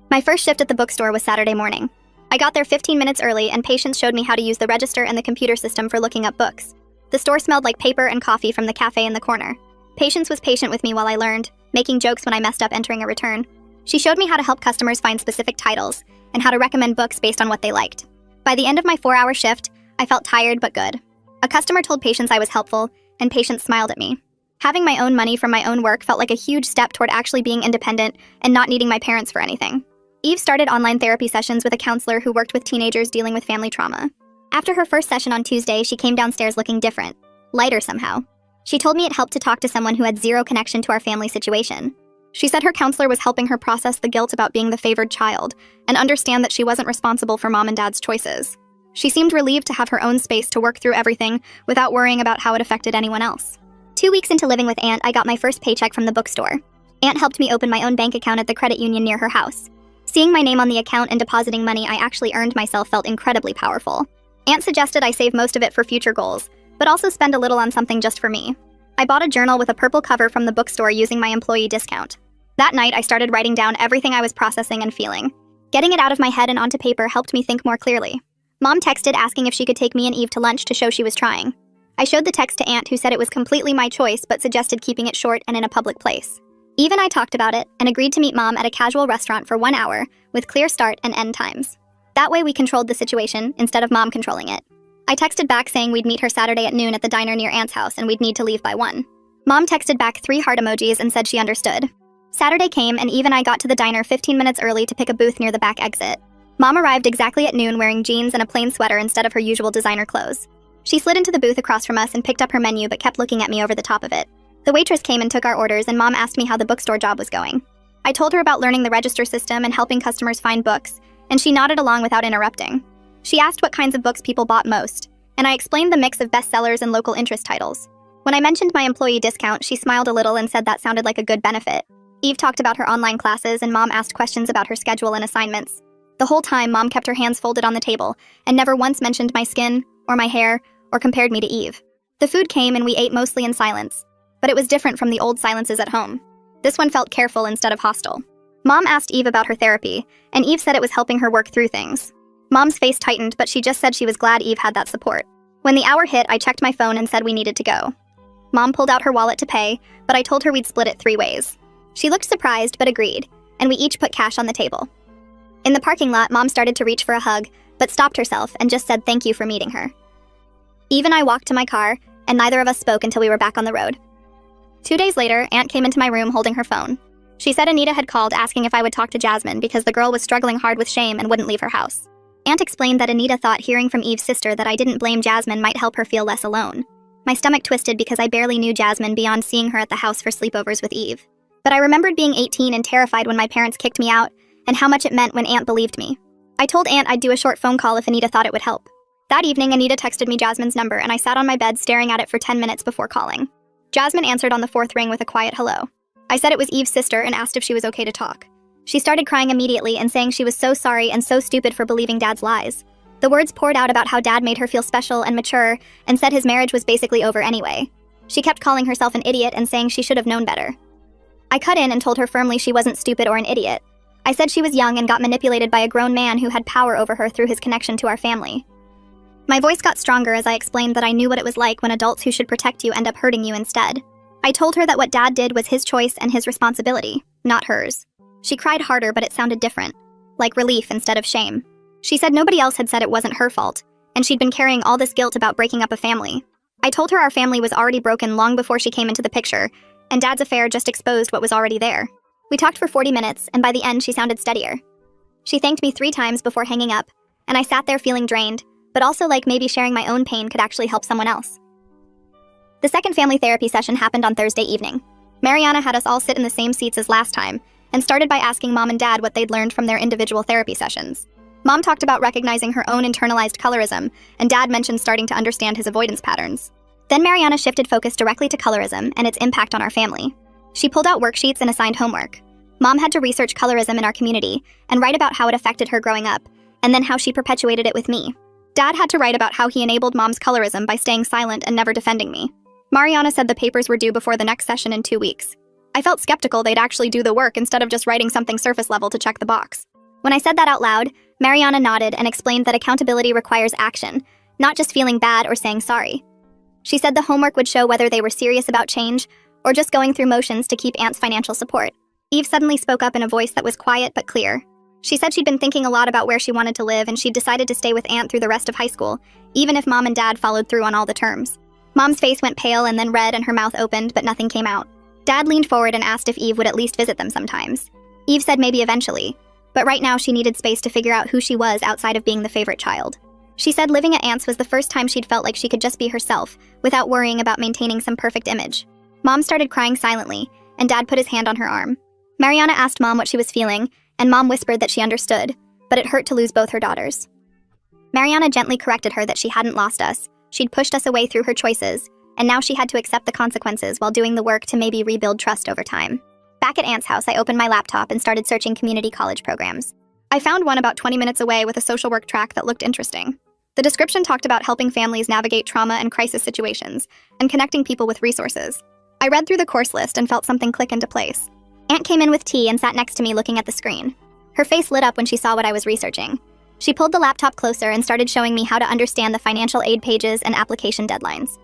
My first shift at the bookstore was Saturday morning. I got there 15 minutes early and Patience showed me how to use the register and the computer system for looking up books. The store smelled like paper and coffee from the cafe in the corner. Patience was patient with me while I learned, making jokes when I messed up entering a return. She showed me how to help customers find specific titles and how to recommend books based on what they liked. By the end of my 4-hour shift, I felt tired but good. A customer told Patience I was helpful, and Patience smiled at me. Having my own money from my own work felt like a huge step toward actually being independent and not needing my parents for anything. Eve started online therapy sessions with a counselor who worked with teenagers dealing with family trauma. After her first session on Tuesday, she came downstairs looking different, lighter somehow. She told me it helped to talk to someone who had zero connection to our family situation. She said her counselor was helping her process the guilt about being the favored child and understand that she wasn't responsible for Mom and Dad's choices. She seemed relieved to have her own space to work through everything without worrying about how it affected anyone else. 2 weeks into living with Aunt, I got my first paycheck from the bookstore. Aunt helped me open my own bank account at the credit union near her house. Seeing my name on the account and depositing money I actually earned myself felt incredibly powerful. Aunt suggested I save most of it for future goals, but also spend a little on something just for me. I bought a journal with a purple cover from the bookstore using my employee discount. That night, I started writing down everything I was processing and feeling. Getting it out of my head and onto paper helped me think more clearly. Mom texted asking if she could take me and Eve to lunch to show she was trying. I showed the text to Aunt, who said it was completely my choice but suggested keeping it short and in a public place. Eve and I talked about it and agreed to meet Mom at a casual restaurant for 1 hour with clear start and end times. That way we controlled the situation instead of Mom controlling it. I texted back saying we'd meet her Saturday at noon at the diner near Aunt's house and we'd need to leave by 1. Mom texted back 3 heart emojis and said she understood. Saturday came and Eve and I got to the diner 15 minutes early to pick a booth near the back exit. Mom arrived exactly at noon wearing jeans and a plain sweater instead of her usual designer clothes. She slid into the booth across from us and picked up her menu but kept looking at me over the top of it. The waitress came and took our orders and Mom asked me how the bookstore job was going. I told her about learning the register system and helping customers find books, and she nodded along without interrupting. She asked what kinds of books people bought most, and I explained the mix of bestsellers and local interest titles. When I mentioned my employee discount, she smiled a little and said that sounded like a good benefit. Eve talked about her online classes and Mom asked questions about her schedule and assignments. The whole time, Mom kept her hands folded on the table and never once mentioned my skin, or my hair, or compared me to Eve. The food came and we ate mostly in silence, but it was different from the old silences at home. This one felt careful instead of hostile. Mom asked Eve about her therapy, and Eve said it was helping her work through things. Mom's face tightened, but she just said she was glad Eve had that support. When the hour hit, I checked my phone and said we needed to go. Mom pulled out her wallet to pay, but I told her we'd split it 3 ways. She looked surprised, but agreed, and we each put cash on the table. In the parking lot, Mom started to reach for a hug, but stopped herself and just said thank you for meeting her. Eve and I walked to my car, and neither of us spoke until we were back on the road. 2 days later, Aunt came into my room holding her phone. She said Anita had called asking if I would talk to Jasmine because the girl was struggling hard with shame and wouldn't leave her house. Aunt explained that Anita thought hearing from Eve's sister that I didn't blame Jasmine might help her feel less alone. My stomach twisted because I barely knew Jasmine beyond seeing her at the house for sleepovers with Eve. But I remembered being 18 and terrified when my parents kicked me out, and how much it meant when Aunt believed me. I told Aunt I'd do a short phone call if Anita thought it would help. That evening, Anita texted me Jasmine's number, and I sat on my bed staring at it for 10 minutes before calling. Jasmine answered on the 4th ring with a quiet hello. I said it was Eve's sister and asked if she was okay to talk. She started crying immediately and saying she was so sorry and so stupid for believing Dad's lies. The words poured out about how Dad made her feel special and mature and said his marriage was basically over anyway. She kept calling herself an idiot and saying she should have known better. I cut in and told her firmly she wasn't stupid or an idiot. I said she was young and got manipulated by a grown man who had power over her through his connection to our family. My voice got stronger as I explained that I knew what it was like when adults who should protect you end up hurting you instead. I told her that what Dad did was his choice and his responsibility, not hers. She cried harder, but it sounded different, like relief instead of shame. She said nobody else had said it wasn't her fault, and she'd been carrying all this guilt about breaking up a family. I told her our family was already broken long before she came into the picture, and Dad's affair just exposed what was already there. We talked for 40 minutes, and by the end she sounded steadier. She thanked me 3 times before hanging up, and I sat there feeling drained, but also like maybe sharing my own pain could actually help someone else. The second family therapy session happened on Thursday evening. Mariana had us all sit in the same seats as last time, and started by asking Mom and Dad what they'd learned from their individual therapy sessions. Mom talked about recognizing her own internalized colorism, and Dad mentioned starting to understand his avoidance patterns. Then Mariana shifted focus directly to colorism and its impact on our family. She pulled out worksheets and assigned homework. Mom had to research colorism in our community and write about how it affected her growing up, and then how she perpetuated it with me. Dad had to write about how he enabled Mom's colorism by staying silent and never defending me. Mariana said the papers were due before the next session in 2 weeks. I felt skeptical they'd actually do the work instead of just writing something surface level to check the box. When I said that out loud, Mariana nodded and explained that accountability requires action, not just feeling bad or saying sorry. She said the homework would show whether they were serious about change or just going through motions to keep Aunt's financial support. Eve suddenly spoke up in a voice that was quiet but clear. She said she'd been thinking a lot about where she wanted to live and she'd decided to stay with Aunt through the rest of high school, even if Mom and Dad followed through on all the terms. Mom's face went pale and then red and her mouth opened, but nothing came out. Dad leaned forward and asked if Eve would at least visit them sometimes. Eve said maybe eventually, but right now she needed space to figure out who she was outside of being the favorite child. She said living at Aunt's was the first time she'd felt like she could just be herself, without worrying about maintaining some perfect image. Mom started crying silently, and Dad put his hand on her arm. Mariana asked Mom what she was feeling, and Mom whispered that she understood, but it hurt to lose both her daughters. Mariana gently corrected her that she hadn't lost us. She'd pushed us away through her choices, and now she had to accept the consequences while doing the work to maybe rebuild trust over time. Back at Aunt's house, I opened my laptop and started searching community college programs. I found one about 20 minutes away with a social work track that looked interesting. The description talked about helping families navigate trauma and crisis situations, and connecting people with resources. I read through the course list and felt something click into place. Aunt came in with tea and sat next to me looking at the screen. Her face lit up when she saw what I was researching. She pulled the laptop closer and started showing me how to understand the financial aid pages and application deadlines.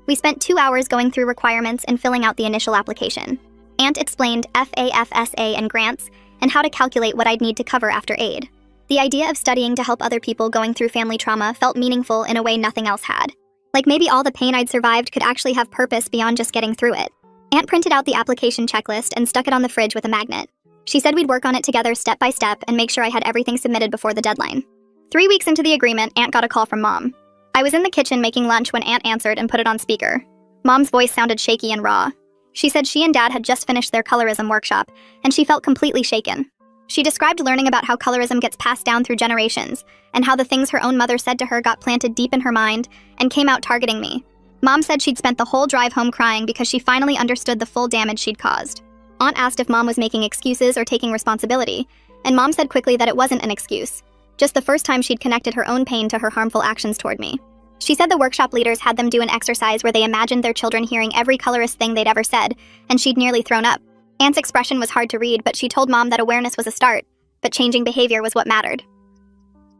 We spent 2 hours going through requirements and filling out the initial application. Aunt explained FAFSA and grants, and how to calculate what I'd need to cover after aid. The idea of studying to help other people going through family trauma felt meaningful in a way nothing else had. Like maybe all the pain I'd survived could actually have purpose beyond just getting through it. Aunt printed out the application checklist and stuck it on the fridge with a magnet. She said we'd work on it together step by step and make sure I had everything submitted before the deadline. 3 weeks into the agreement, Aunt got a call from Mom. I was in the kitchen making lunch when Aunt answered and put it on speaker. Mom's voice sounded shaky and raw. She said she and Dad had just finished their colorism workshop, and she felt completely shaken. She described learning about how colorism gets passed down through generations, and how the things her own mother said to her got planted deep in her mind and came out targeting me. Mom said she'd spent the whole drive home crying because she finally understood the full damage she'd caused. Aunt asked if Mom was making excuses or taking responsibility, and Mom said quickly that it wasn't an excuse, just the first time she'd connected her own pain to her harmful actions toward me. She said the workshop leaders had them do an exercise where they imagined their children hearing every colorist thing they'd ever said, and she'd nearly thrown up. Aunt's expression was hard to read, but she told Mom that awareness was a start, but changing behavior was what mattered.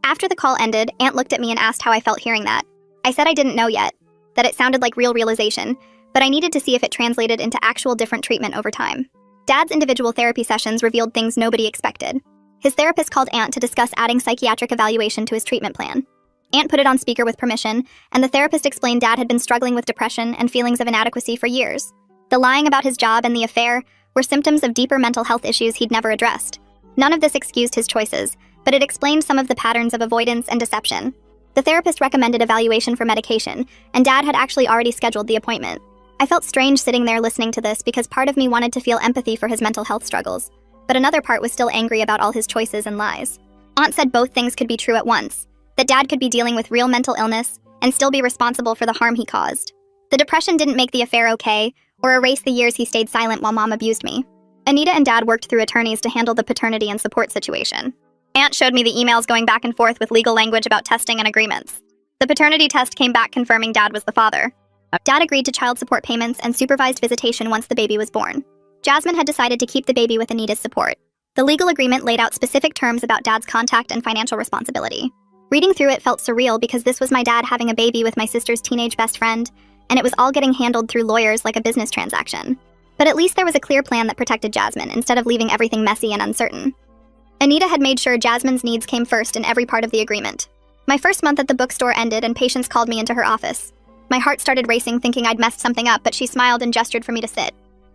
After the call ended, Aunt looked at me and asked how I felt hearing that. I said I didn't know yet, that it sounded like real realization, but I needed to see if it translated into actual different treatment over time. Dad's individual therapy sessions revealed things nobody expected. His therapist called Aunt to discuss adding psychiatric evaluation to his treatment plan. Aunt put it on speaker with permission, and the therapist explained Dad had been struggling with depression and feelings of inadequacy for years. The lying about his job and the affair were symptoms of deeper mental health issues he'd never addressed. None of this excused his choices, but it explained some of the patterns of avoidance and deception. The therapist recommended evaluation for medication, and Dad had actually already scheduled the appointment. I felt strange sitting there listening to this because part of me wanted to feel empathy for his mental health struggles, but another part was still angry about all his choices and lies. Aunt said both things could be true at once, that Dad could be dealing with real mental illness and still be responsible for the harm he caused. The depression didn't make the affair okay, or erase the years he stayed silent while Mom abused me. Anita and Dad worked through attorneys to handle the paternity and support situation. Aunt showed me the emails going back and forth with legal language about testing and agreements. The paternity test came back confirming Dad was the father. Dad agreed to child support payments and supervised visitation once the baby was born. Jasmine had decided to keep the baby with Anita's support. The legal agreement laid out specific terms about Dad's contact and financial responsibility. Reading through it felt surreal because this was my dad having a baby with my sister's teenage best friend, and it was all getting handled through lawyers like a business transaction. But at least there was a clear plan that protected Jasmine instead of leaving everything messy and uncertain. Anita had made sure Jasmine's needs came first in every part of the agreement. My first month at the bookstore ended and Patience called me into her office. My heart started racing thinking I'd messed something up, but she smiled and gestured for me to sit.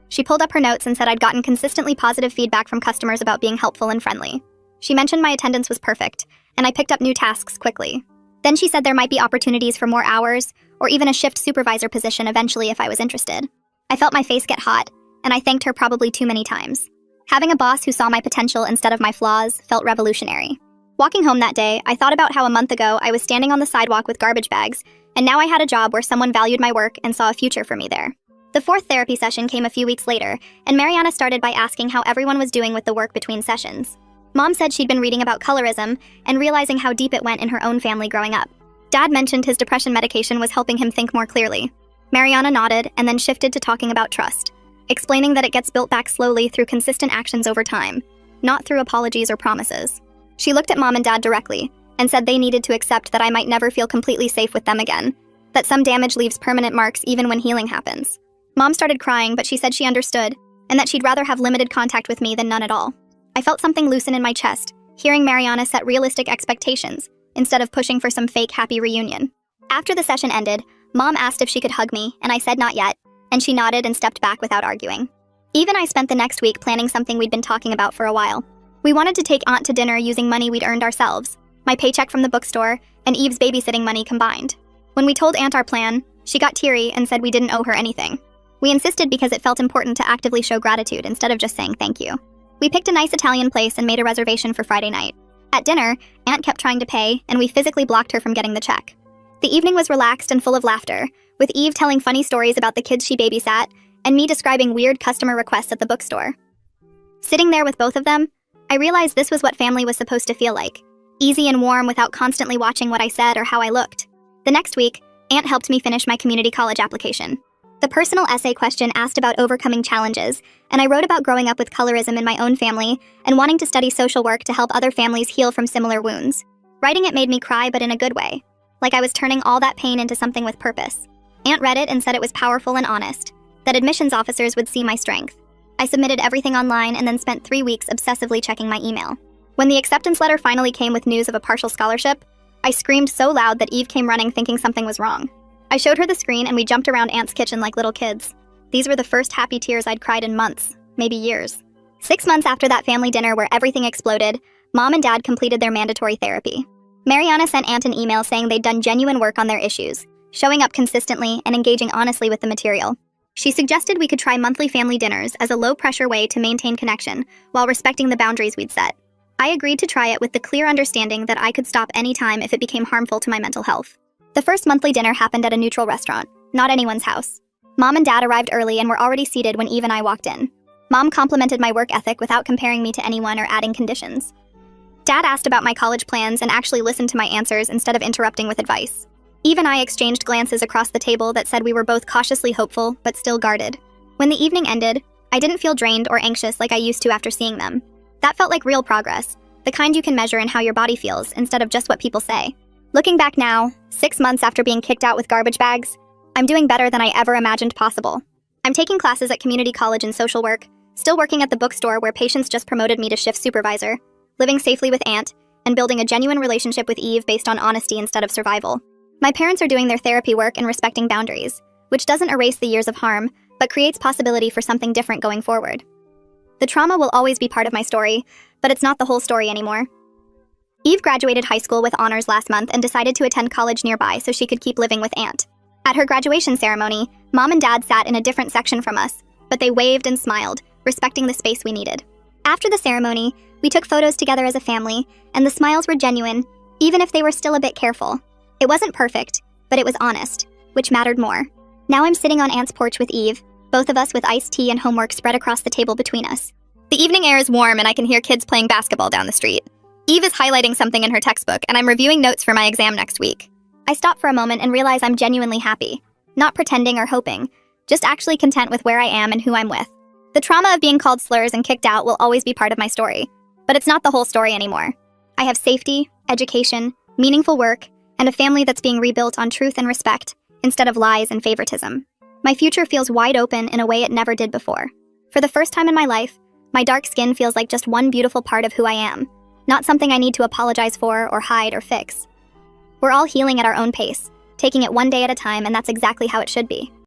She pulled up her notes and said I'd gotten consistently positive feedback from customers about being helpful and friendly. She mentioned my attendance was perfect, and I picked up new tasks quickly. Then she said there might be opportunities for more hours, or even a shift supervisor position eventually if I was interested. I felt my face get hot, and I thanked her probably too many times. Having a boss who saw my potential instead of my flaws felt revolutionary. Walking home that day, I thought about how a month ago I was standing on the sidewalk with garbage bags, and now I had a job where someone valued my work and saw a future for me there. The fourth therapy session came a few weeks later, and Mariana started by asking how everyone was doing with the work between sessions. Mom said she'd been reading about colorism and realizing how deep it went in her own family growing up. Dad mentioned his depression medication was helping him think more clearly. Mariana nodded and then shifted to talking about trust, explaining that it gets built back slowly through consistent actions over time, not through apologies or promises. She looked at Mom and Dad directly and said they needed to accept that I might never feel completely safe with them again, that some damage leaves permanent marks even when healing happens. Mom started crying, but she said she understood, and that she'd rather have limited contact with me than none at all. I felt something loosen in my chest, hearing Mariana set realistic expectations, instead of pushing for some fake happy reunion. After the session ended, Mom asked if she could hug me, and I said not yet, and she nodded and stepped back without arguing. Eve and I spent the next week planning something we'd been talking about for a while. We wanted to take Aunt to dinner using money we'd earned ourselves, my paycheck from the bookstore, and Eve's babysitting money combined. When we told Aunt our plan, she got teary and said we didn't owe her anything. We insisted because it felt important to actively show gratitude instead of just saying thank you. We picked a nice Italian place and made a reservation for Friday night. At dinner, Aunt kept trying to pay, and we physically blocked her from getting the check. The evening was relaxed and full of laughter, with Eve telling funny stories about the kids she babysat, and me describing weird customer requests at the bookstore. Sitting there with both of them, I realized this was what family was supposed to feel like, easy and warm without constantly watching what I said or how I looked. The next week, Aunt helped me finish my community college application. The personal essay question asked about overcoming challenges, and I wrote about growing up with colorism in my own family and wanting to study social work to help other families heal from similar wounds. Writing it made me cry, but in a good way, like I was turning all that pain into something with purpose. Aunt read it and said it was powerful and honest, that admissions officers would see my strength. I submitted everything online and then spent 3 weeks obsessively checking my email. When the acceptance letter finally came with news of a partial scholarship, I screamed so loud that Eve came running thinking something was wrong. I showed her the screen and we jumped around Aunt's kitchen like little kids. These were the first happy tears I'd cried in months, maybe years. 6 months after that family dinner where everything exploded, Mom and Dad completed their mandatory therapy. Mariana sent Aunt an email saying they'd done genuine work on their issues, showing up consistently and engaging honestly with the material. She suggested we could try monthly family dinners as a low-pressure way to maintain connection while respecting the boundaries we'd set. I agreed to try it with the clear understanding that I could stop anytime if it became harmful to my mental health. The first monthly dinner happened at a neutral restaurant, not anyone's house. Mom and Dad arrived early and were already seated when Eve and I walked in. Mom complimented my work ethic without comparing me to anyone or adding conditions. Dad asked about my college plans and actually listened to my answers instead of interrupting with advice. Eve and I exchanged glances across the table that said we were both cautiously hopeful, but still guarded. When the evening ended, I didn't feel drained or anxious like I used to after seeing them. That felt like real progress, the kind you can measure in how your body feels instead of just what people say. Looking back now, 6 months after being kicked out with garbage bags, I'm doing better than I ever imagined possible. I'm taking classes at community college in social work, still working at the bookstore where patients just promoted me to shift supervisor, living safely with Aunt, and building a genuine relationship with Eve based on honesty instead of survival. My parents are doing their therapy work and respecting boundaries, which doesn't erase the years of harm, but creates possibility for something different going forward. The trauma will always be part of my story, but it's not the whole story anymore. Eve graduated high school with honors last month and decided to attend college nearby so she could keep living with Aunt. At her graduation ceremony, Mom and Dad sat in a different section from us, but they waved and smiled, respecting the space we needed. After the ceremony, we took photos together as a family, and the smiles were genuine, even if they were still a bit careful. It wasn't perfect, but it was honest, which mattered more. Now I'm sitting on Aunt's porch with Eve, both of us with iced tea and homework spread across the table between us. The evening air is warm and I can hear kids playing basketball down the street. Eve is highlighting something in her textbook, and I'm reviewing notes for my exam next week. I stop for a moment and realize I'm genuinely happy. Not pretending or hoping, just actually content with where I am and who I'm with. The trauma of being called slurs and kicked out will always be part of my story, but it's not the whole story anymore. I have safety, education, meaningful work, and a family that's being rebuilt on truth and respect, instead of lies and favoritism. My future feels wide open in a way it never did before. For the first time in my life, my dark skin feels like just one beautiful part of who I am, not something I need to apologize for or hide or fix. We're all healing at our own pace, taking it one day at a time, and that's exactly how it should be.